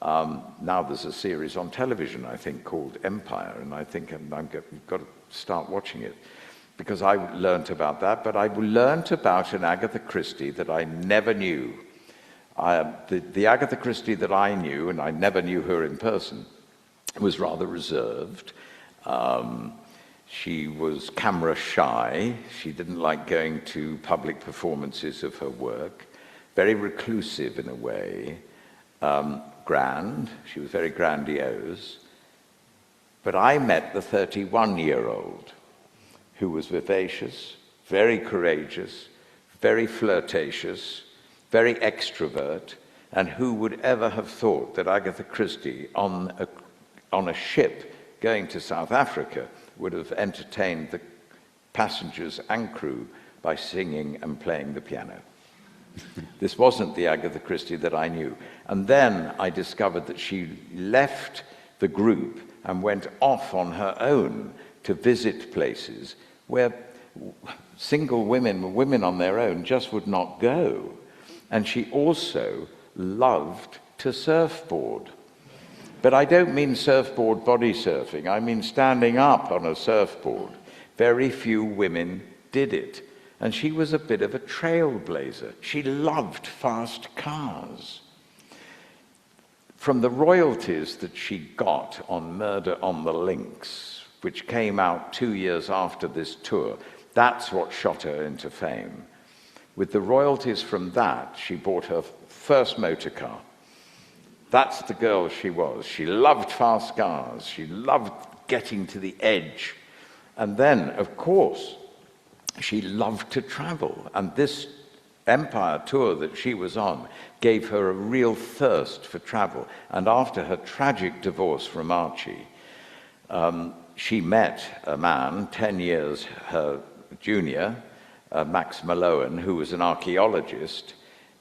Now there's a series on television, I think, called Empire, and I think I've got to start watching it, because I learnt about that, but I learnt about an Agatha Christie that I never knew. The Agatha Christie that I knew, and I never knew her in person, was rather reserved. She was camera shy. She didn't like going to public performances of her work. Very reclusive in a way. Grand. She was very grandiose. But I met the 31-year-old who was vivacious, very courageous, very flirtatious, very extrovert, and who would ever have thought that Agatha Christie on a ship going to South Africa would have entertained the passengers and crew by singing and playing the piano. This wasn't the Agatha Christie that I knew. And then I discovered that she left the group and went off on her own to visit places where single women on their own, just would not go. And she also loved to surfboard. But I don't mean surfboard body surfing. I mean standing up on a surfboard. Very few women did it. And she was a bit of a trailblazer. She loved fast cars. From the royalties that she got on Murder on the Links, which came out 2 years after this tour, that's what shot her into fame. With the royalties from that, she bought her first motor car. That's the girl she was. She loved fast cars. She loved getting to the edge. And then, of course, she loved to travel. And this empire tour that she was on gave her a real thirst for travel. And after her tragic divorce from Archie, she met a man 10 years her junior, Max Malone, who was an archaeologist,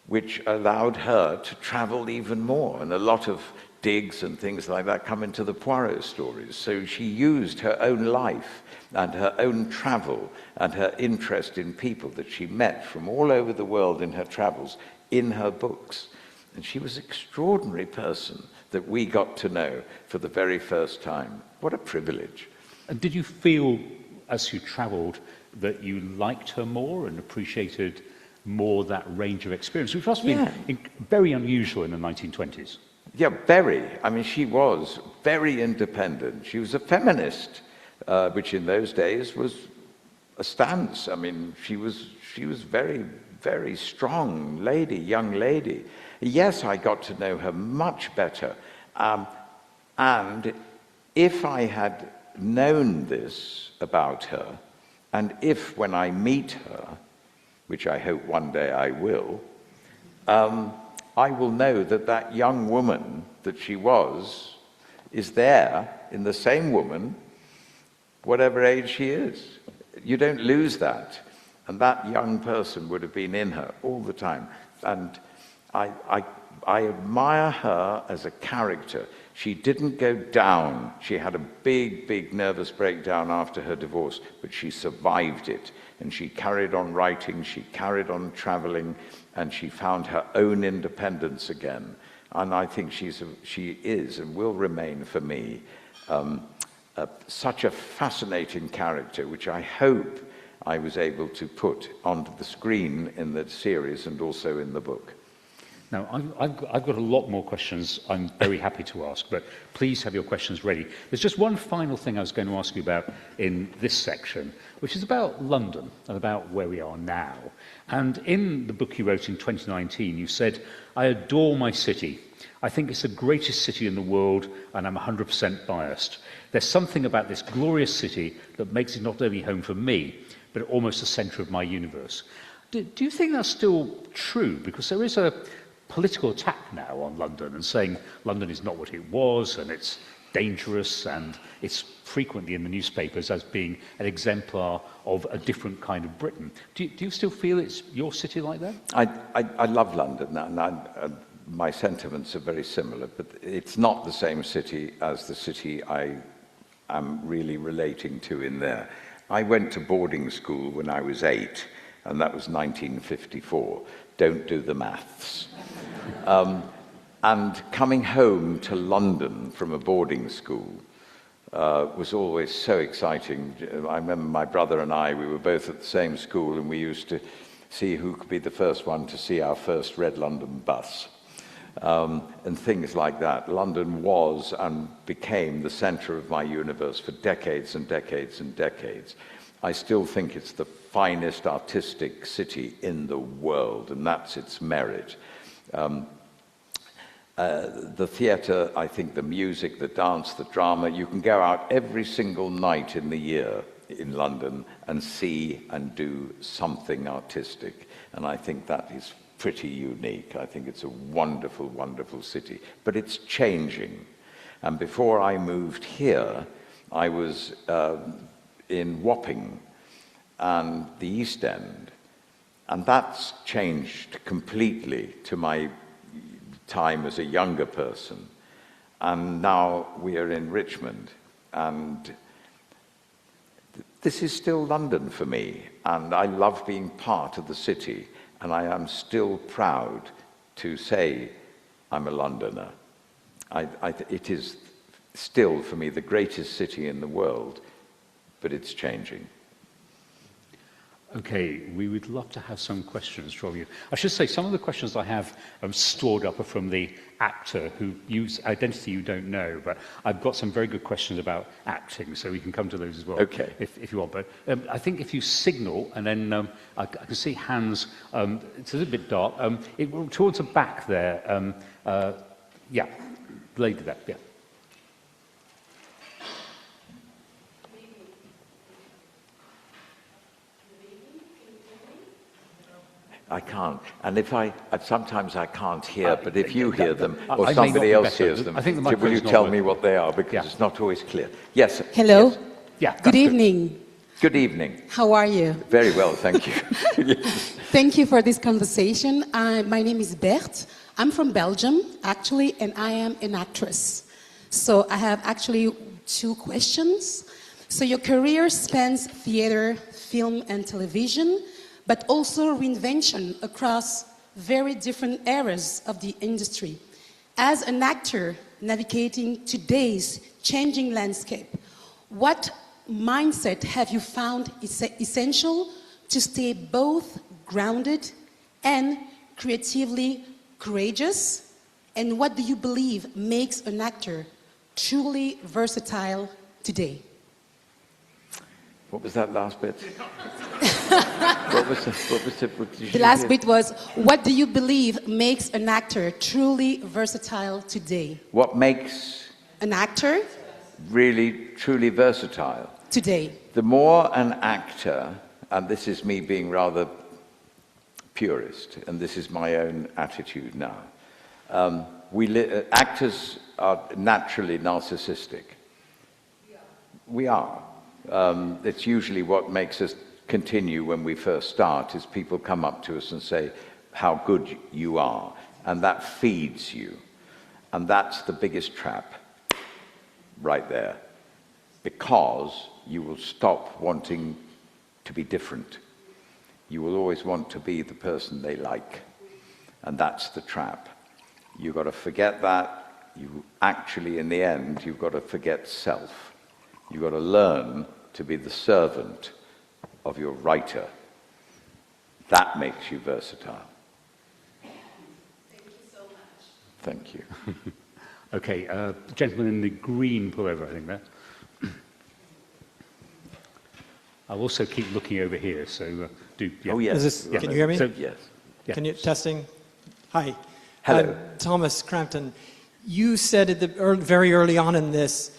which allowed her to travel even more. And a lot of digs and things like that come into the Poirot stories. So she used her own life and her own travel and her interest in people that she met from all over the world in her travels in her books. And she was an extraordinary person that we got to know for the very first time. What a privilege. And did you feel, as you travelled, that you liked her more and appreciated more that range of experience, which must have been very unusual in the 1920s? Yeah, very. I mean, she was very independent. She was a feminist, which in those days was a stance. I mean, she was very, very strong lady, young lady. Yes, I got to know her much better. And if I had known this about her, and if when I meet her, which I hope one day I will, I will know that that young woman that she was is there in the same woman, whatever age she is. You don't lose that. And that young person would have been in her all the time. And I admire her as a character. She didn't go down. She had a big, big nervous breakdown after her divorce, but she survived it. And she carried on writing, she carried on traveling, and she found her own independence again. And I think she is and will remain for me such a fascinating character, which I hope I was able to put onto the screen in the series and also in the book. Now, I've got a lot more questions I'm very happy to ask, but please have your questions ready. There's just one final thing I was going to ask you about in this section, which is about London and about where we are now. And in the book you wrote in 2019, you said, "I adore my city. I think it's the greatest city in the world, and I'm 100% biased. There's something about this glorious city that makes it not only home for me, but almost the centre of my universe." Do you think that's still true? Because there is a political attack now on London and saying London is not what it was and it's dangerous, and it's frequently in the newspapers as being an exemplar of a different kind of Britain. Do you still feel it's your city like that? I love London, and my sentiments are very similar, but it's not the same city as the city I am really relating to in there. I went to boarding school when I was 8, and that was 1954. Don't do the maths. And coming home to London from a boarding school was always so exciting. I remember my brother and I, we were both at the same school, and we used to see who could be the first one to see our first Red London bus. And things like that. London was and became the centre of my universe for decades and decades and decades. I still think it's the finest artistic city in the world, and that's its merit. The theatre, I think the music, the dance, the drama, you can go out every single night in the year in London and see and do something artistic. And I think that is pretty unique. I think it's a wonderful, wonderful city. But it's changing. And before I moved here, I was in Wapping and the East End. And that's changed completely to my time as a younger person. And now we are in Richmond. And this is still London for me. And I love being part of the city. And I am still proud to say I'm a Londoner. It is still, for me, the greatest city in the world, but it's changing. Okay, we would love to have some questions from you. I should say some of the questions I have stored up are from the actor whose identity you don't know, but I've got some very good questions about acting, so we can come to those as well, okay, if you want. But I think if you signal, and then I can see hands, it's a little bit dark, towards the back there, yeah, lady there, yeah. I can't. And sometimes I can't hear, but if you hear them, or somebody else hears them, will you tell me what they are? Because it's not always clear. Yes. Hello. Yes. Yeah. Good evening. Good evening. How are you? Very well, thank you. Yes. Thank you for this conversation. My name is Bert. I'm from Belgium, actually, and I am an actress. So I have actually 2 questions. So your career spans theater, film, and television, but also reinvention across very different eras of the industry. As an actor navigating today's changing landscape, what mindset have you found essential to stay both grounded and creatively courageous? And what do you believe makes an actor truly versatile today? What was that last bit? The last bit was, what do you believe makes an actor truly versatile today? What makes an actor really truly versatile? Today. The more an actor, and this is me being rather purist, and this is my own attitude now, Actors are naturally narcissistic. We are. It's usually what makes us continue when we first start, is people come up to us and say how good you are, and that feeds you. And that's the biggest trap right there, because you will stop wanting to be different. You will always want to be the person they like, and that's the trap. You've got to forget that. You actually, in the end, you've got to forget self. You've got to learn to be the servant of your writer. That makes you versatile. Thank you so much. Thank you. Okay, gentleman in the green pullover, I think there. I'll also keep looking over here, so do. Yeah. Oh, yes. Can you hear me? So, Yes. yeah. Can you testing? Hi. Hello. Thomas Crampton. You said at very early on in this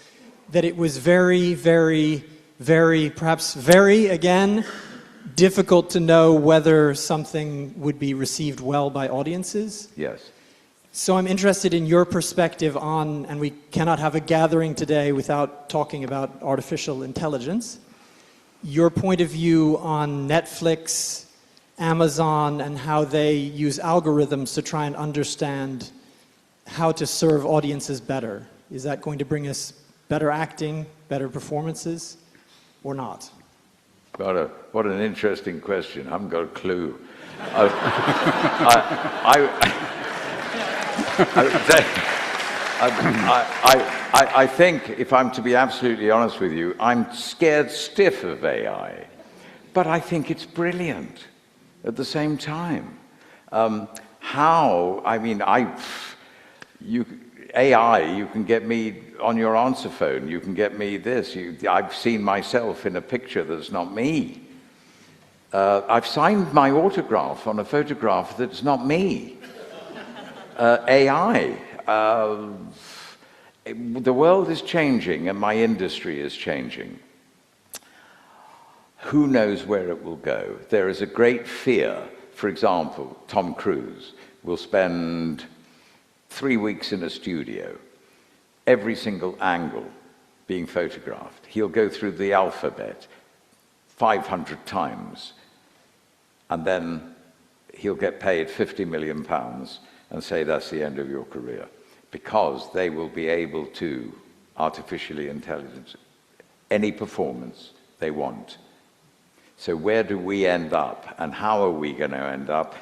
that it was very, very, very, perhaps very, again, difficult to know whether something would be received well by audiences. Yes. So I'm interested in your perspective on, and we cannot have a gathering today without talking about artificial intelligence, your point of view on Netflix, Amazon, and how they use algorithms to try and understand how to serve audiences better. Is that going to bring us better acting, better performances, or not? What an interesting question. I haven't got a clue. I think, if I'm to be absolutely honest with you, I'm scared stiff of AI. But I think it's brilliant at the same time. AI, you can get me on your answer phone, you can get me this. I've seen myself in a picture that's not me. I've signed my autograph on a photograph that's not me. AI. The world is changing and my industry is changing. Who knows where it will go? There is a great fear. For example, Tom Cruise will spend 3 weeks in a studio, every single angle being photographed. He'll go through the alphabet 500 times, and then he'll get paid £50 million and say that's the end of your career, because they will be able to artificially intelligence any performance they want. So where do we end up, and how are we going to end up?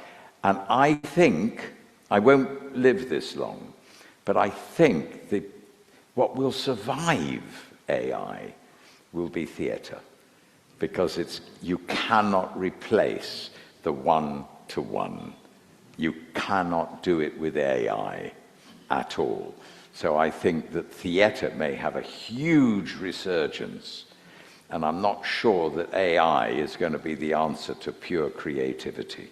And I think, I won't live this long, but I think that what will survive AI will be theatre, because you cannot replace the one-to-one. You cannot do it with AI at all. So I think that theatre may have a huge resurgence, and I'm not sure that AI is going to be the answer to pure creativity.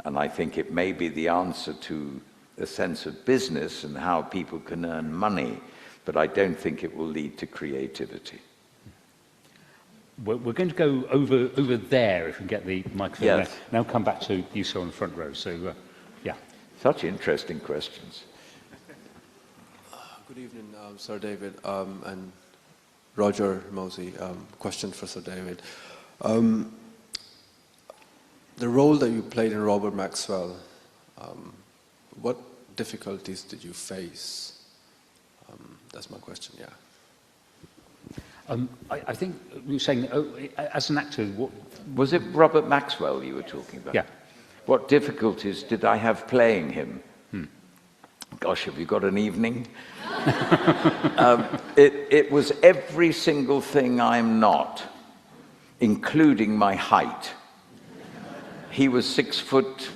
And I think it may be the answer to a sense of business and how people can earn money, but I don't think it will lead to creativity. We're going to go over there, if we can get the microphone Yes. there. Now come back to you, sir, on the front row. So, yeah. Such interesting questions. Good evening, Sir David, and Roger Mosey. Question for Sir David. The role that you played in Robert Maxwell, what difficulties did you face? That's my question, yeah. I think you were saying, as an actor, what... Was it Robert Maxwell you were talking about? Yeah. What difficulties did I have playing him? Gosh, have you got an evening? It was every single thing I'm not, including my height. He was 6 foot,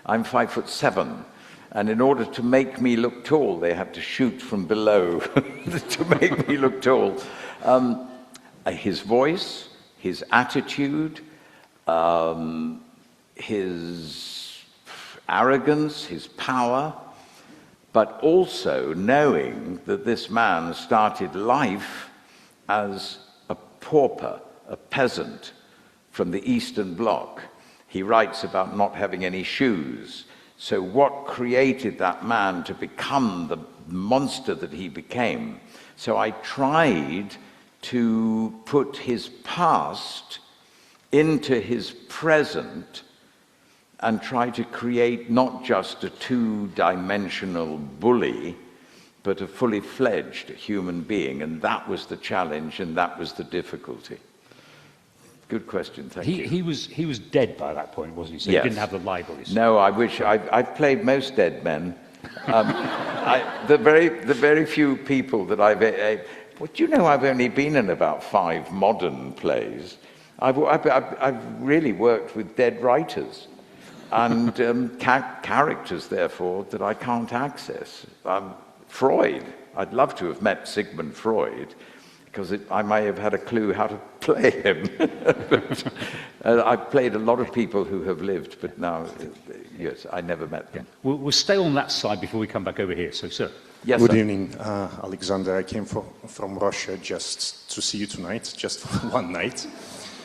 I'm 5'7", and in order to make me look tall, they had to shoot from below to make me look tall. His voice, his attitude, his arrogance, his power, but also knowing that this man started life as a pauper, a peasant from the Eastern Bloc. He writes about not having any shoes. So what created that man to become the monster that he became? So I tried to put his past into his present and try to create not just a two-dimensional bully, but a fully fledged human being. And that was the challenge, and that was the difficulty. Good question, thank you. He was dead by that point, wasn't he? So Yes. he didn't have the libraries. No, I wish I've played most dead men. The very few people that I've... well, do you know I've only been in about 5 modern plays? I've really worked with dead writers and characters, therefore, that I can't access. Freud, I'd love to have met Sigmund Freud, because I may have had a clue how to play him. But, I've played a lot of people who have lived, but now, yes, I never met them. Yeah. We'll stay on that side before we come back over here. So, sir. Yes, Good sir. evening, Alexander. I came from Russia just to see you tonight, just for one night.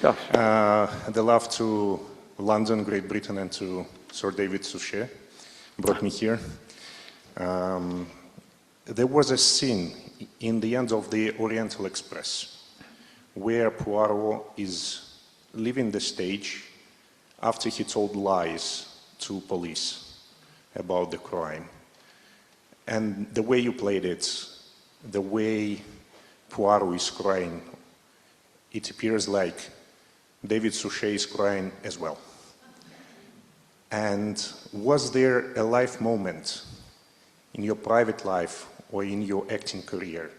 Gosh. I'd love to London, Great Britain, and to Sir David Suchet brought me here. There was a scene in the end of the Oriental Express where Poirot is leaving the stage after he told lies to police about the crime. And the way you played it, the way Poirot is crying, it appears like David Suchet is crying as well. And was there a life moment in your private life or in your acting career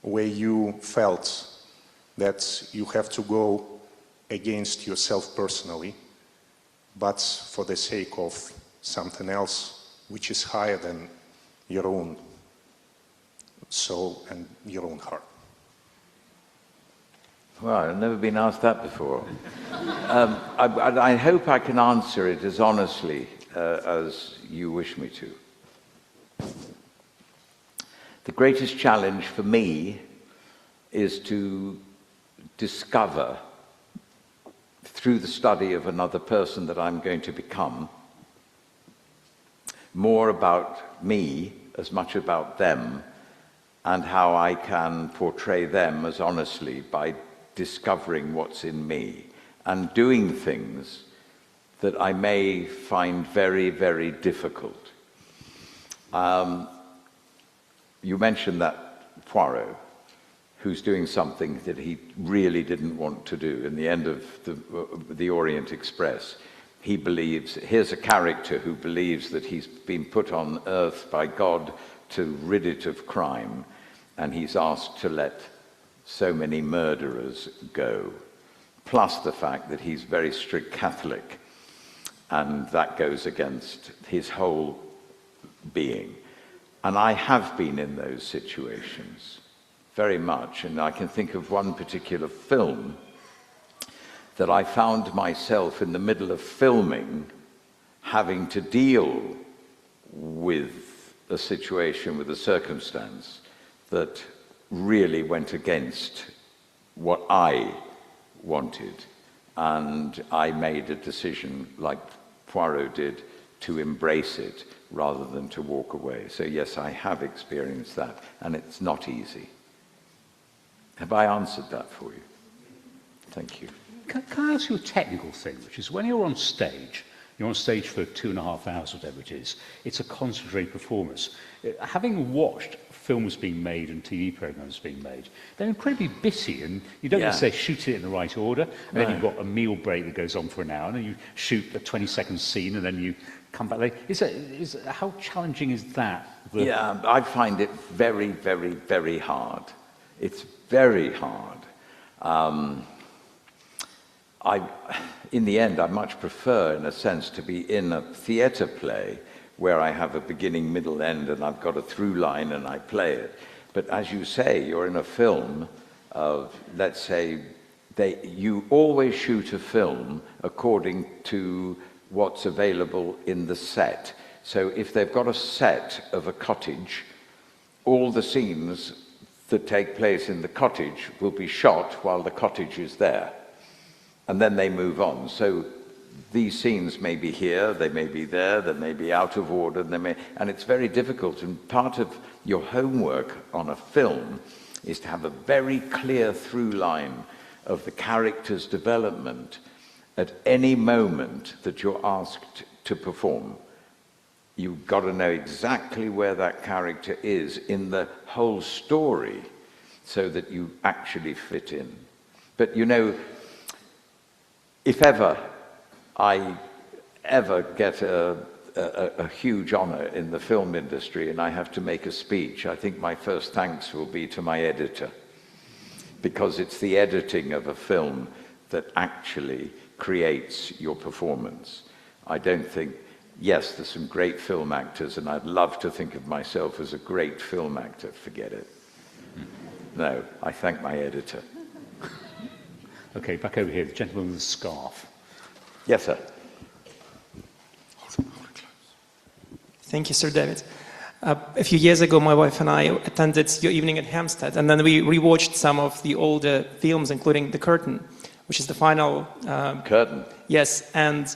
where you felt that you have to go against yourself personally, but for the sake of something else which is higher than your own soul and your own heart? Well, I've never been asked that before. I hope I can answer it as honestly as you wish me to. The greatest challenge for me is to discover, through the study of another person that I'm going to become, more about me as much about them, and how I can portray them as honestly by discovering what's in me and doing things that I may find very, very difficult. You mentioned that Poirot, who's doing something that he really didn't want to do. In the end of the Orient Express, he believes, here's a character who believes that he's been put on earth by God to rid it of crime, and he's asked to let so many murderers go, plus the fact that he's very strict Catholic, and that goes against his whole being. And I have been in those situations very much, and I can think of one particular film that I found myself in the middle of filming having to deal with a situation, with a circumstance that really went against what I wanted. And I made a decision, like Poirot did, to embrace it rather than to walk away. So yes, I have experienced that, and it's not easy. Have I answered that for you? Thank you. Can I ask you a technical thing, which is when you're on stage for 2.5 hours, whatever it is, it's a concentrated performance. Having watched films being made and TV programs being made, they're incredibly busy, and you don't necessarily shoot it in the right order, and then you've got a meal break that goes on for an hour, and then you shoot a 20-second scene, and then you come back later. How challenging is that? Yeah, I find it very, very, very hard. It's very hard. In the end, I much prefer, in a sense, to be in a theatre play where I have a beginning, middle, end, and I've got a through line and I play it. But as you say, you're in a film of, let's say, you always shoot a film according to what's available in the set. So if they've got a set of a cottage, all the scenes that take place in the cottage will be shot while the cottage is there. And then they move on. So these scenes may be here, they may be there, they may be out of order, and it's very difficult. And part of your homework on a film is to have a very clear through line of the character's development at any moment that you're asked to perform. You've got to know exactly where that character is in the whole story so that you actually fit in. But you know, if ever I get a huge honor in the film industry and I have to make a speech, I think my first thanks will be to my editor, because it's the editing of a film that actually creates your performance. I don't think, yes, there's some great film actors, and I'd love to think of myself as a great film actor. Forget it. No, I thank my editor. Okay, back over here, the gentleman with the scarf. Yes, sir. Thank you, Sir David. A few years ago, my wife and I attended your evening at Hampstead, and then we rewatched some of the older films, including The Curtain, which is the final... Curtain? Yes, and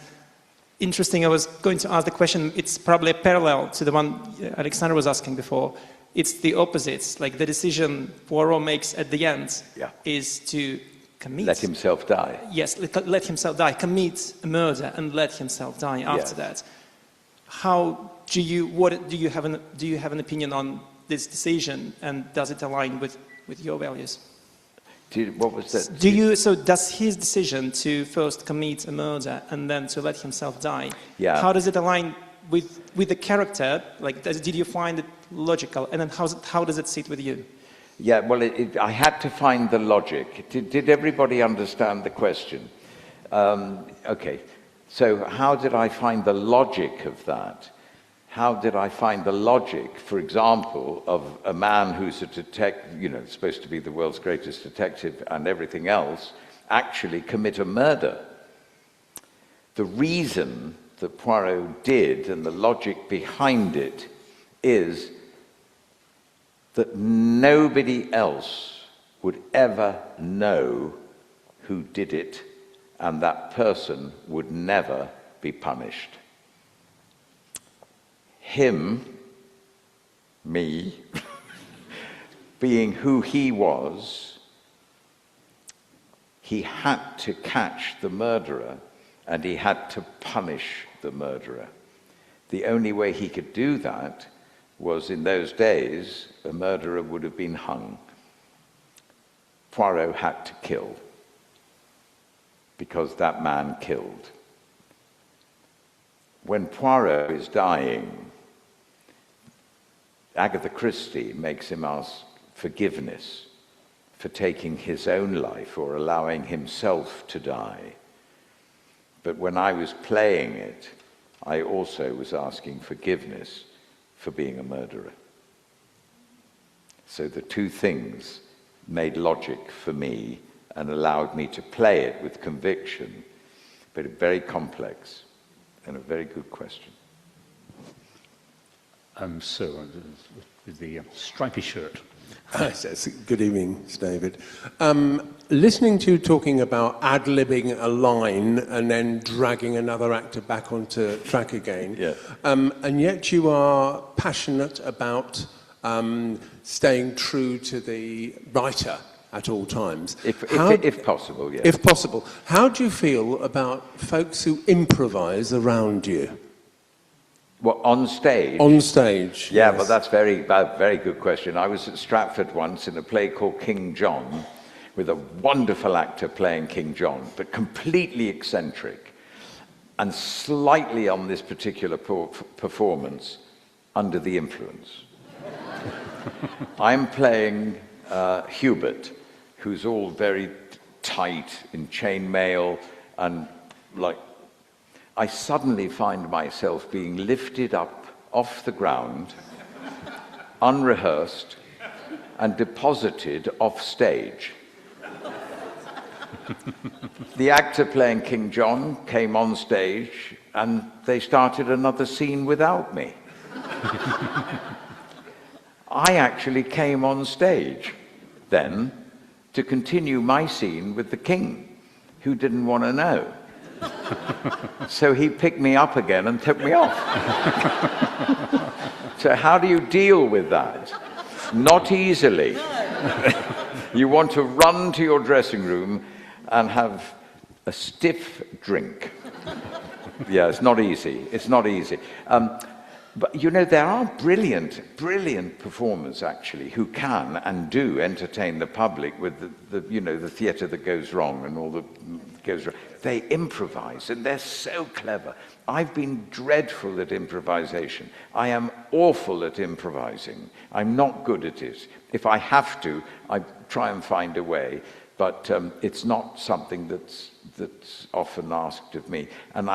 interesting, I was going to ask the question, it's probably a parallel to the one Alexander was asking before. It's the opposites, like the decision Poirot makes at the end is to commit... Let himself die. Yes, let himself die, commit a murder and let himself die after that. How do you have an opinion on this decision, and does it align with your values? What was that? So does his decision to first commit a murder and then to let himself die, how does it align with the character? Like, did you find it logical? And then how does it sit with you? Yeah, well, I had to find the logic. Did everybody understand the question? Okay, so how did I find the logic of that? How did I find the logic, for example, of a man who's a detective, supposed to be the world's greatest detective and everything else, actually commit a murder? The reason that Poirot did, and the logic behind it, is that nobody else would ever know who did it, and that person would never be punished. Him, me, being who he was, he had to catch the murderer and he had to punish the murderer. The only way he could do that was, in those days, a murderer would have been hung. Poirot had to kill, because that man killed. When Poirot is dying, Agatha Christie makes him ask forgiveness for taking his own life or allowing himself to die. But when I was playing it, I also was asking forgiveness for being a murderer. So the two things made logic for me and allowed me to play it with conviction, but very complex and a very good question. So, with the stripy shirt. Yes, good evening, David. Listening to you talking about ad-libbing a line and then dragging another actor back onto track again, and yet you are passionate about staying true to the writer at all times. If possible, yes. If possible. How do you feel about folks who improvise around you? Well, on stage? On stage, yeah, yes. Well, that's a very good question. I was at Stratford once in a play called King John, with a wonderful actor playing King John, but completely eccentric, and slightly on this particular performance, under the influence. I'm playing Hubert, who's all very tight in chainmail, and I suddenly find myself being lifted up off the ground, unrehearsed, and deposited off stage. The actor playing King John came on stage, and they started another scene without me. I actually came on stage then to continue my scene with the king, who didn't want to know. So he picked me up again and took me off. So how do you deal with that? Not easily. You want to run to your dressing room and have a stiff drink. Yeah, it's not easy. It's not easy. But, you know, there are brilliant performers, actually, who can and do entertain the public with the theatre that goes wrong and all that goes wrong. They improvise, and they're so clever. I've been dreadful at improvisation. I am awful at improvising. I'm not good at it. If I have to, I try and find a way, but it's not something that's often asked of me. And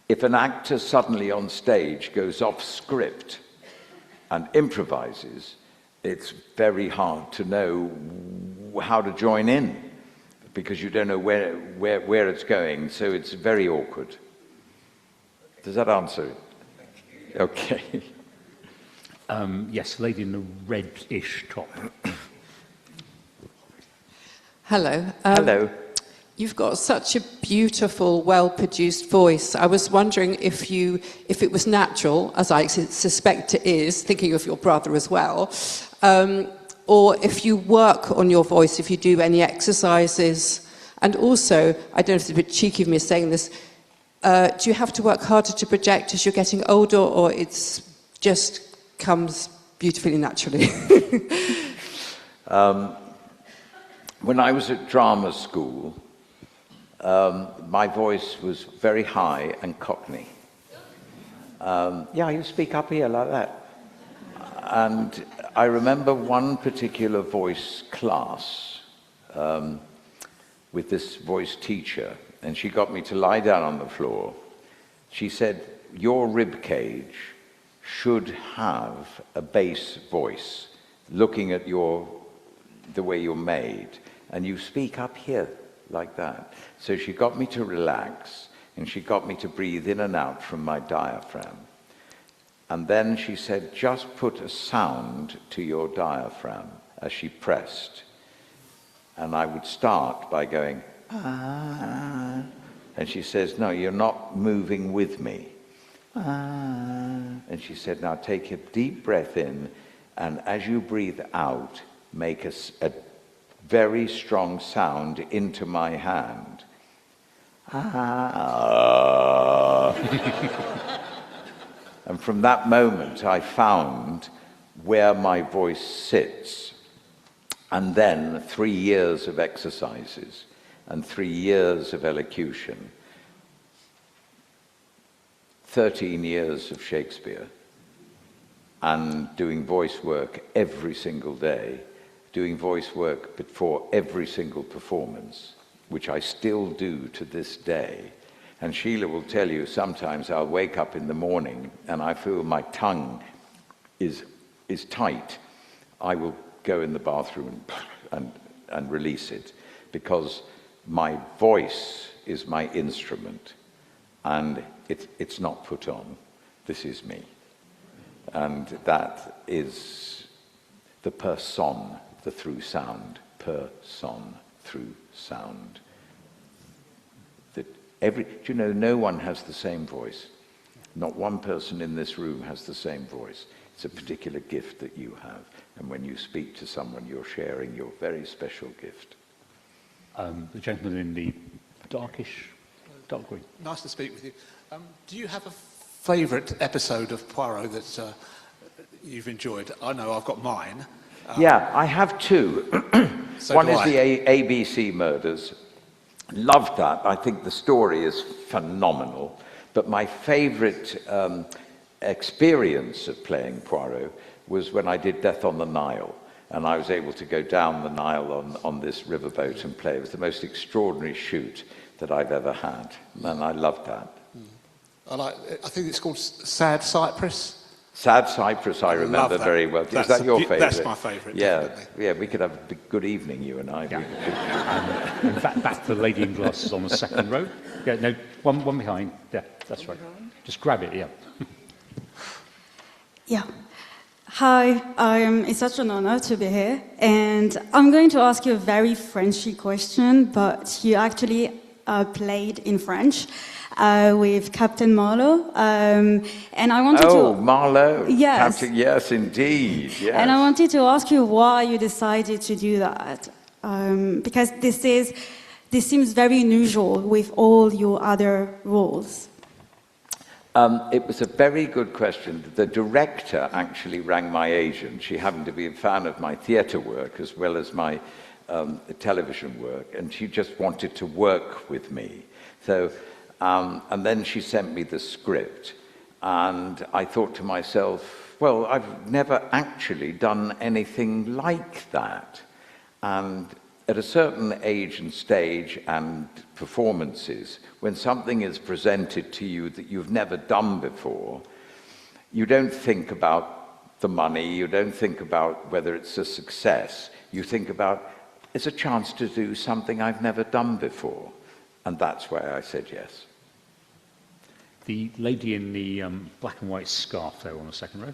if an actor suddenly on stage goes off script and improvises, it's very hard to know how to join in, because you don't know where it's going, so it's very awkward. Does that answer it? Okay. Yes, lady in the red-ish top. Hello. Hello. You've got such a beautiful, well-produced voice. I was wondering if it was natural, as I suspect it is, thinking of your brother as well, or if you work on your voice, if you do any exercises. And also, I don't know if it's a bit cheeky of me saying this, do you have to work harder to project as you're getting older, or it's just comes beautifully naturally? When I was at drama school, my voice was very high and cockney. Yeah, you speak up here like that. And I remember one particular voice class with this voice teacher, and she got me to lie down on the floor. She said, your rib cage should have a bass voice, looking at the way you're made, and you speak up here like that. So she got me to relax, and she got me to breathe in and out from my diaphragm. And then she said, just put a sound to your diaphragm, as she pressed. And I would start by going, ah. And she says, no, you're not moving with me. Ah. And she said, now take a deep breath in, and as you breathe out, make a very strong sound into my hand. Ah. And from that moment, I found where my voice sits. And then 3 years of exercises and 3 years of elocution, 13 years of Shakespeare, and doing voice work every single day, doing voice work before every single performance, which I still do to this day. And Sheila will tell you, sometimes I'll wake up in the morning and I feel my tongue is tight. I will go in the bathroom and release it, because my voice is my instrument, and it's not put on. This is me. And that is the person, the through sound, person, through sound. Do you know, no one has the same voice. Not one person in this room has the same voice. It's a particular gift that you have. And when you speak to someone, you're sharing your very special gift. The gentleman in the dark green. Nice to speak with you. Do you have a favourite episode of Poirot that you've enjoyed? I know I've got mine. Yeah, I have two. So one do is I. the ABC murders. Loved that. I think the story is phenomenal. But my favourite experience of playing Poirot was when I did Death on the Nile. And I was able to go down the Nile on this riverboat and play. It was the most extraordinary shoot that I've ever had. And I loved that. I think it's called Sad Cyprus. Sad Cyprus, I remember that. very well. Is That's that your favourite? That's my favourite, Yeah, definitely. yeah, we could have a good evening, you and I. Yeah. In fact, back to the lady in glasses on the second row. Yeah, no, one behind. Yeah, that's right. Just grab it, yeah. Yeah. Hi, it's such an honor to be here. And I'm going to ask you a very Frenchy question, but you actually played in French with Captain Marlowe. And I wanted Oh, to... Marlowe. Yes. Captain, yes, indeed. Yes. And I wanted to ask you why you decided to do that. Because this seems very unusual with all your other roles. It was a very good question. The director actually rang my agent. She happened to be a fan of my theatre work as well as my television work, and she just wanted to work with me. So, and then she sent me the script, and I thought to myself, well, I've never actually done anything like that. And at a certain age and stage and performances, when something is presented to you that you've never done before, you don't think about the money, you don't think about whether it's a success, you think about, it's a chance to do something I've never done before. And that's why I said yes. The lady in the black and white scarf there on the second row,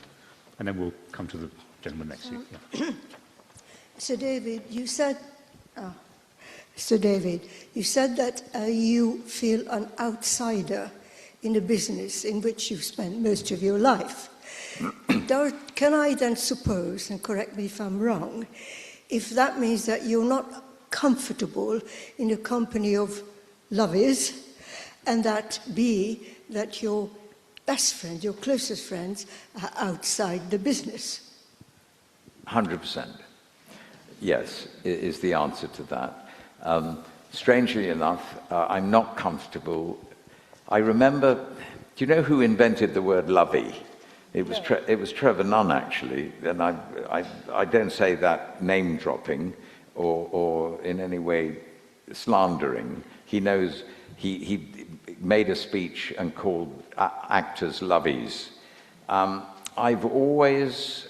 and then we'll come to the gentleman next to you. Yeah. So David, you said that you feel an outsider in a business in which you've spent most of your life. Can I then suppose, and correct me if I'm wrong, if that means that you're not comfortable in a company of lovies, and that that your best friend, your closest friends, are outside the business? 100%. Yes, is the answer to that. Strangely enough, I'm not comfortable. I remember, do you know who invented the word lovey? It was Trevor Nunn, actually, and I don't say that name dropping or in any way slandering. He knows, he made a speech and called actors loveys. I've always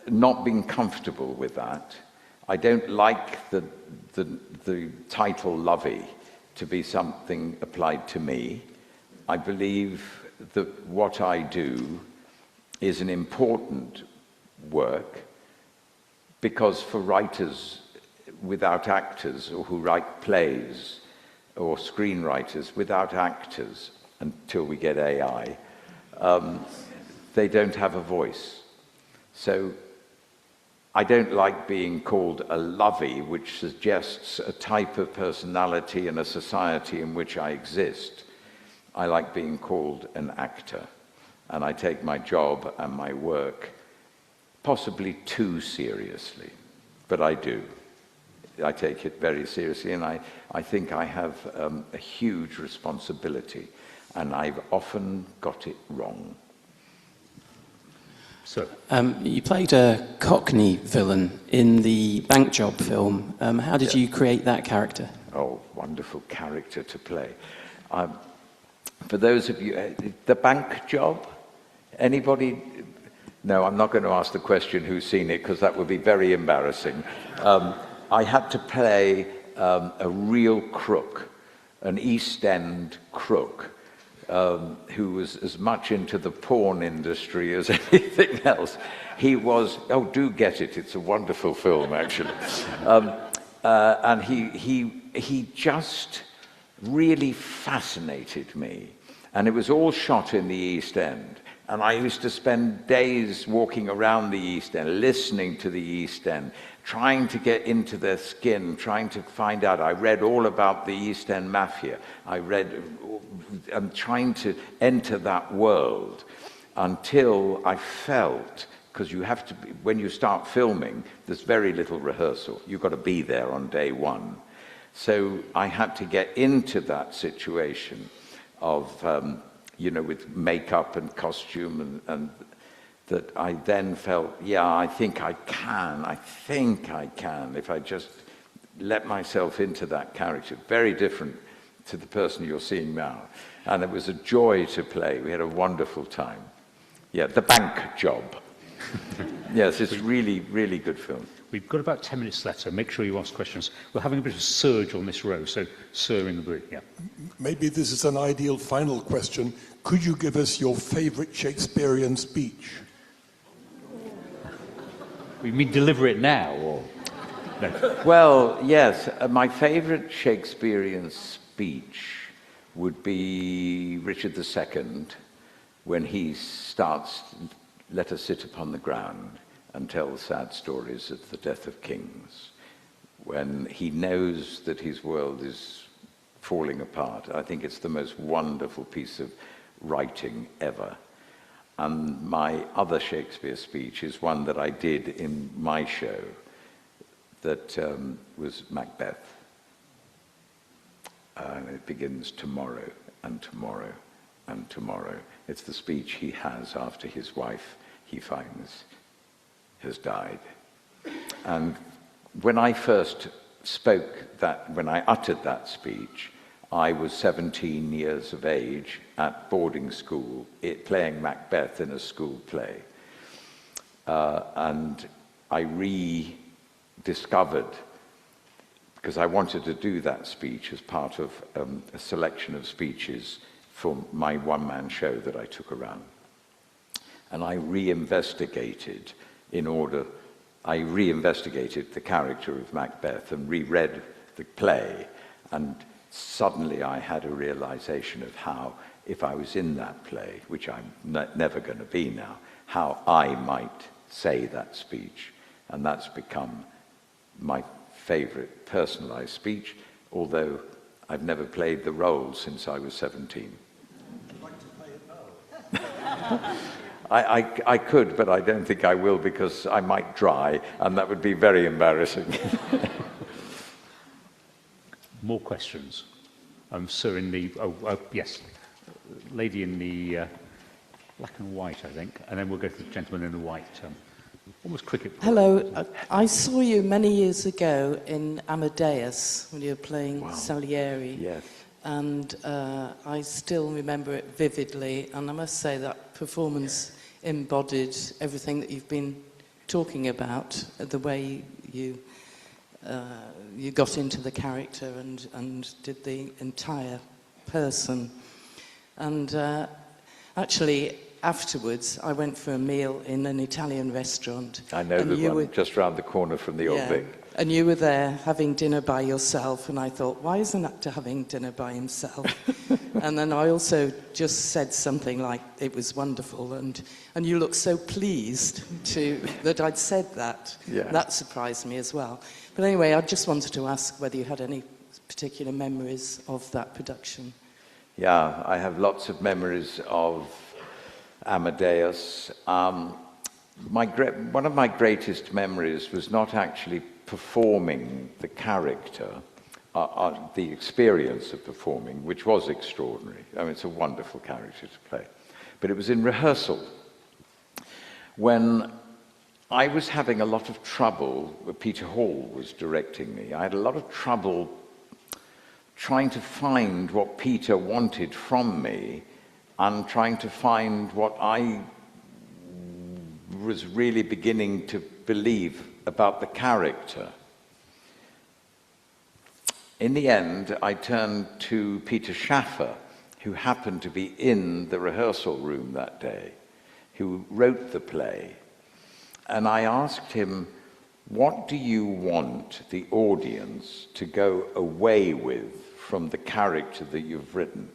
not been comfortable with that. I don't like the title lovey to be something applied to me. I believe that what I do is an important work, because for writers without actors, or who write plays, or screenwriters without actors, until we get AI, they don't have a voice. So I don't like being called a lovey, which suggests a type of personality in a society in which I exist. I like being called an actor, and I take my job and my work possibly too seriously, but I do. I take it very seriously, and I think I have a huge responsibility, and I've often got it wrong. So, you played a Cockney villain in the Bank Job film. How did you create that character? Oh, wonderful character to play. For those of you, the Bank Job, anybody? No, I'm not going to ask the question who's seen it, because that would be very embarrassing. I had to play a real crook, an East End crook, who was as much into the porn industry as anything else. He was, oh, do get it, it's a wonderful film, actually. And he just really fascinated me. And it was all shot in the East End. And I used to spend days walking around the East End, listening to the East End, trying to get into their skin, trying to find out. I read all about the East End Mafia. I'm trying to enter that world until I felt, because you have to, when you start filming, there's very little rehearsal. You've got to be there on day one. So I had to get into that situation of, with makeup and costume, and that I then felt, yeah, I think I can, if I just let myself into that character. Very different to the person you're seeing now. And it was a joy to play. We had a wonderful time. Yeah, The Bank Job. Yes, it's a really, really good film. We've got about 10 minutes left, so make sure you ask questions. We're having a bit of a surge on this row, so sir in the blue, yeah. Maybe this is an ideal final question. Could you give us your favourite Shakespearean speech? You mean deliver it now, or...? No. Well, yes, my favourite Shakespearean speech speech would be Richard II, when he starts, "Let us sit upon the ground and tell sad stories of the death of kings," when he knows that his world is falling apart. I think it's the most wonderful piece of writing ever. And my other Shakespeare speech is one that I did in my show that was Macbeth. And it begins tomorrow and tomorrow and tomorrow. It's the speech he has after his wife, he finds, has died. And when I first when I uttered that speech, I was 17 years of age at boarding school, playing Macbeth in a school play. And I rediscovered, because I wanted to do that speech as part of a selection of speeches for my one-man show that I took around. And I reinvestigated the character of Macbeth and reread the play, and suddenly I had a realization of how, if I was in that play, which I'm never going to be now, how I might say that speech. And that's become my favorite personalized speech, although I've never played the role since I was 17. I'd like to play it now. I could, but I don't think I will, because I might dry, and that would be very embarrassing. More questions? Sir in the... yes. Lady in the black and white, I think. And then we'll go to the gentleman in the white. Almost cricket. Hello. I saw you many years ago in Amadeus, when you were playing Salieri. Yes. And I still remember it vividly. And I must say that performance embodied everything that you've been talking about, the way you got into the character and did the entire person. And actually, afterwards, I went for a meal in an Italian restaurant. I know the one just round the corner from the Old Vic. And you were there having dinner by yourself, and I thought, why is an actor having dinner by himself? And then I also just said something like, it was wonderful, and you looked so pleased that I'd said that. Yeah. That surprised me as well. But anyway, I just wanted to ask whether you had any particular memories of that production. Yeah, I have lots of memories of Amadeus. One of my greatest memories was not actually performing the character, the experience of performing, which was extraordinary. I mean, it's a wonderful character to play. But it was in rehearsal, when I was having a lot of trouble. Peter Hall was directing me. I had a lot of trouble trying to find what Peter wanted from me and trying to find what I was really beginning to believe about the character. In the end, I turned to Peter Schaffer, who happened to be in the rehearsal room that day, who wrote the play. And I asked him, what do you want the audience to go away with from the character that you've written,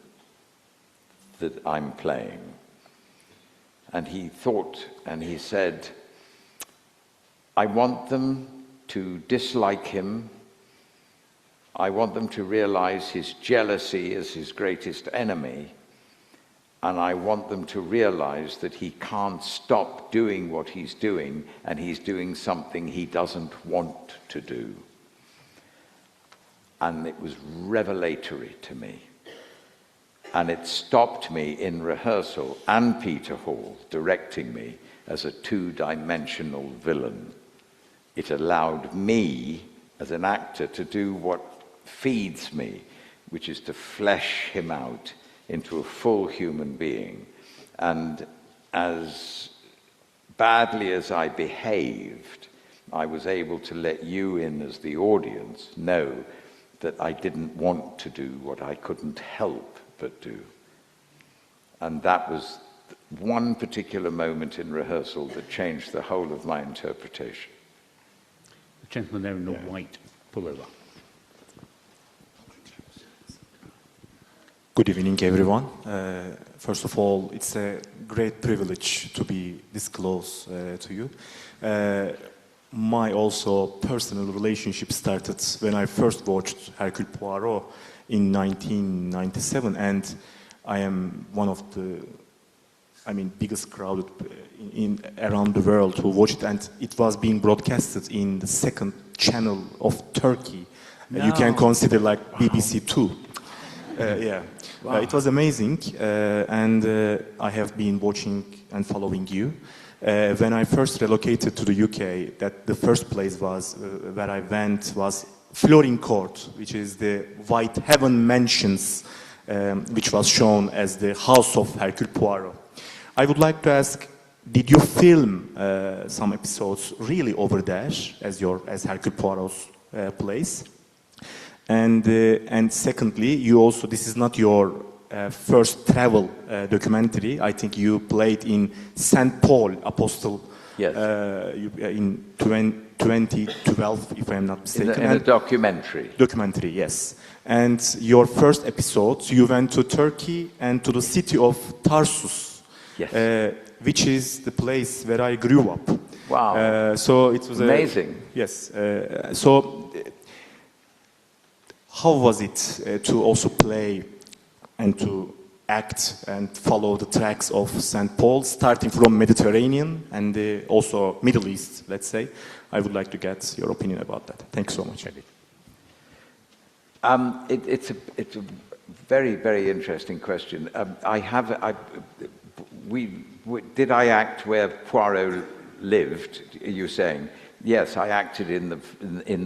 that I'm playing? And he thought, and he said, I want them to dislike him. I want them to realize his jealousy is his greatest enemy. And I want them to realize that he can't stop doing what he's doing, and he's doing something he doesn't want to do. And it was revelatory to me. And it stopped me in rehearsal, and Peter Hall directing me as a two-dimensional villain. It allowed me, as an actor, to do what feeds me, which is to flesh him out into a full human being. And as badly as I behaved, I was able to let you in as the audience know that I didn't want to do what I couldn't help but do. And that was one particular moment in rehearsal that changed the whole of my interpretation. The gentleman there in the white pullover. Good evening, everyone. First of all, it's a great privilege to be this close to you. My also personal relationship started when I first watched Hercule Poirot in 1997, and I am one of the, biggest crowd around the world who watched it, and it was being broadcasted in the second channel of Turkey. You can consider like BBC Two. Yeah. Wow. It was amazing, and I have been watching and following you. When I first relocated to the UK, the first place was where I went was Florin Court, which is the White Heaven Mansions, which was shown as the house of Hercule Poirot. I would like to ask, did you film some episodes really over there as Hercule Poirot's place? And secondly, you also, this is not your first travel documentary. I think you played in St. Paul Apostle in 2012, if I'm not mistaken. In a documentary. Documentary, yes. And your first episode, you went to Turkey and to the city of Tarsus, which is the place where I grew up. Wow. So it was amazing. Yes. How was it to also play and to act and follow the tracks of St. Paul, starting from Mediterranean and also Middle East, let's say? I would like to get your opinion about that. Thanks so much, Eddie. It's a very, very interesting question. Did I act where Poirot lived, you're saying? Yes, I acted in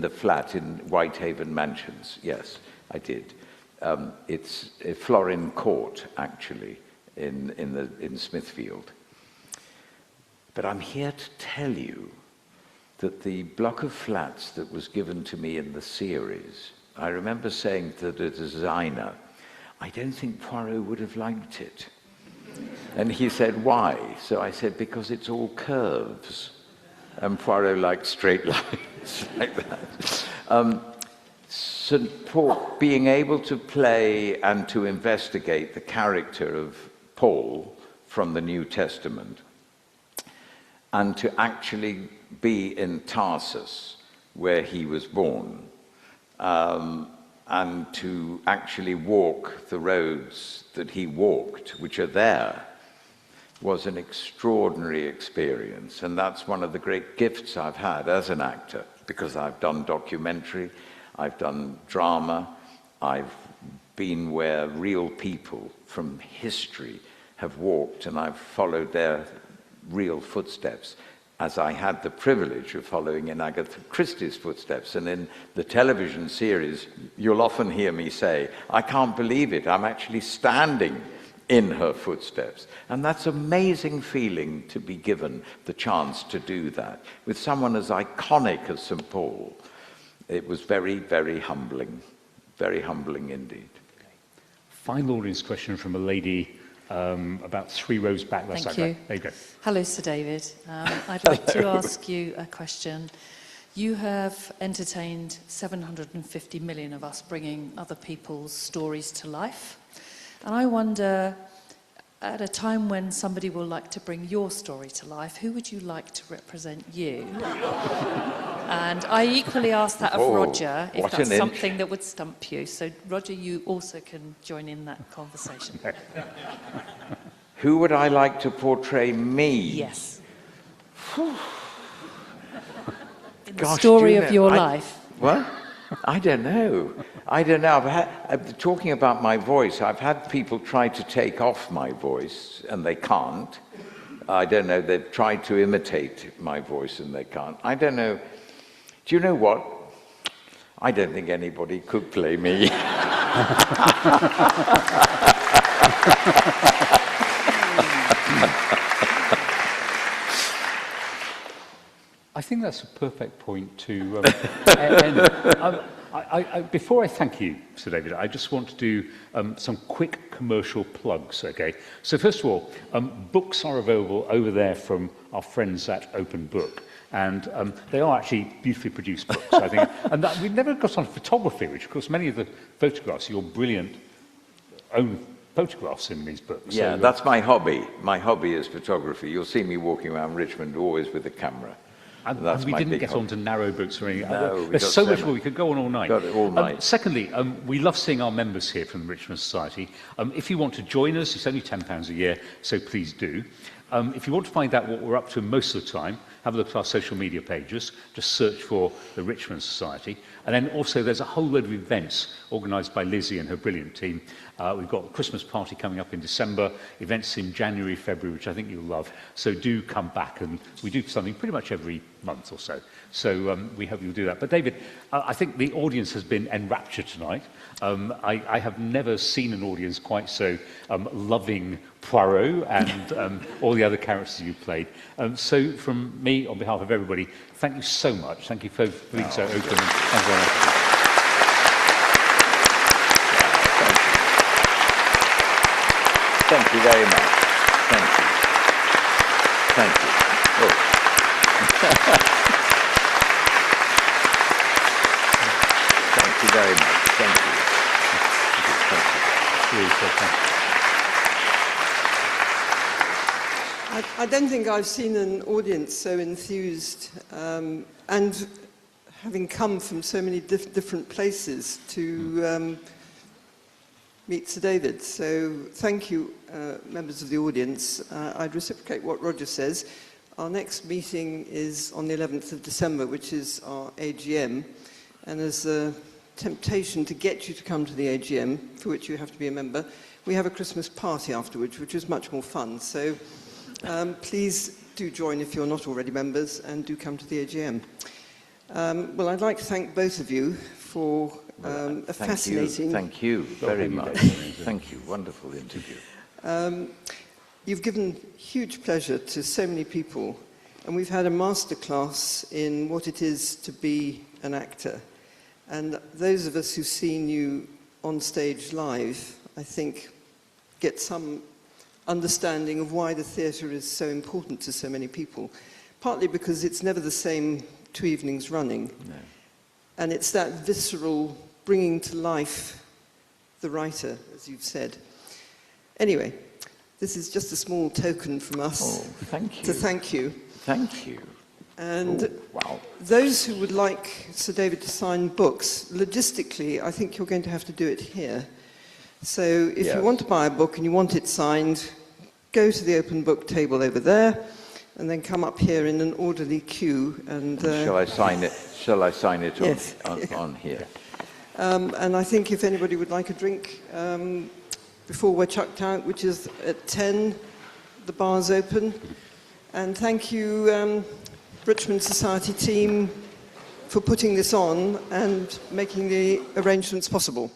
the flat in Whitehaven Mansions. Yes, I did. It's Florin Court, actually, in Smithfield. But I'm here to tell you that the block of flats that was given to me in the series, I remember saying to the designer, I don't think Poirot would have liked it. And he said, why? So I said, because it's all curves. And Poirot liked straight lines like that. St. Paul, being able to play and to investigate the character of Paul from the New Testament, and to actually be in Tarsus, where he was born, and to actually walk the roads that he walked, which are there, was an extraordinary experience. And that's one of the great gifts I've had as an actor, because I've done documentary, I've done drama, I've been where real people from history have walked, and I've followed their real footsteps, as I had the privilege of following in Agatha Christie's footsteps. And in the television series, you'll often hear me say, I can't believe it, I'm actually standing in her footsteps. And that's an amazing feeling to be given the chance to do that. With someone as iconic as St. Paul, it was very, very humbling indeed. Final audience question from a lady about 3 rows back. Thank you. There you go. Hello, Sir David. I'd like to ask you a question. You have entertained 750 million of us bringing other people's stories to life. And I wonder, at a time when somebody will like to bring your story to life, who would you like to represent you? And I equally ask that of Roger, if that's something that would stump you. So, Roger, you also can join in that conversation. Who would I like to portray me? Yes. In the story of your life. What? I don't know. Talking about my voice, I've had people try to take off my voice, and they can't. I don't know, they've tried to imitate my voice, and they can't. I don't know. Do you know what? I don't think anybody could play me. I think that's a perfect point to end. Before I thank you, Sir David, I just want to do some quick commercial plugs, okay? So first of all, books are available over there from our friends at Open Book. And they are actually beautifully produced books, I think. And we've never got on photography, which, of course, many of the photographs, your brilliant own photographs in these books. Yeah, so, that's my hobby. My hobby is photography. You'll see me walking around Richmond always with a camera. And That's we my didn't big get hobby. on to narrow books or anything. No, There's so much more. We could go on all night. Got it all night. Secondly, we love seeing our members here from the Richmond Society. If you want to join us, it's only £10 a year, so please do. If you want to find out what we're up to most of the time, have a look at our social media pages. Just search for the Richmond Society. And then also there's a whole load of events organised by Lizzie and her brilliant team. We've got a Christmas party coming up in December, events in January, February, which I think you'll love. So do come back, and we do something pretty much every month or so. So we hope you'll do that. But David, I think the audience has been enraptured tonight. I have never seen an audience quite so loving Poirot and all the other characters you played. So from me, on behalf of everybody, thank you so much. Thank you for being so open and honest. Thank you very much. Thank you. Thank you. Oh. Thank you very much. Thank you. I don't think I've seen an audience so enthused and having come from so many different places to meet Sir David. So thank you, members of the audience. I'd reciprocate what Roger says. Our next meeting is on the 11th of December, which is our AGM. And as a temptation to get you to come to the AGM, for which you have to be a member, we have a Christmas party afterwards, which is much more fun. So please do join if you're not already members, and do come to the AGM. Well, I'd like to thank both of you for a fascinating... Thank you very much. Thank you. Wonderful interview. You've given huge pleasure to so many people, and we've had a masterclass in what it is to be an actor. And those of us who've seen you on stage live, I think, get some understanding of why the theatre is so important to so many people. Partly because it's never the same 2 evenings running. No. And it's that visceral bringing to life the writer, as you've said. Anyway, this is just a small token from us thank you. to thank you. Thank you. And wow. Those who would like Sir David to sign books, logistically, I think you're going to have to do it here. So if you want to buy a book and you want it signed, go to the open book table over there, and then come up here in an orderly queue. And shall I sign it? Shall I sign it on, Yes. on here? And I think if anybody would like a drink before we're chucked out, which is at 10, the bar's open. And thank you, Richmond Society team, for putting this on and making the arrangements possible.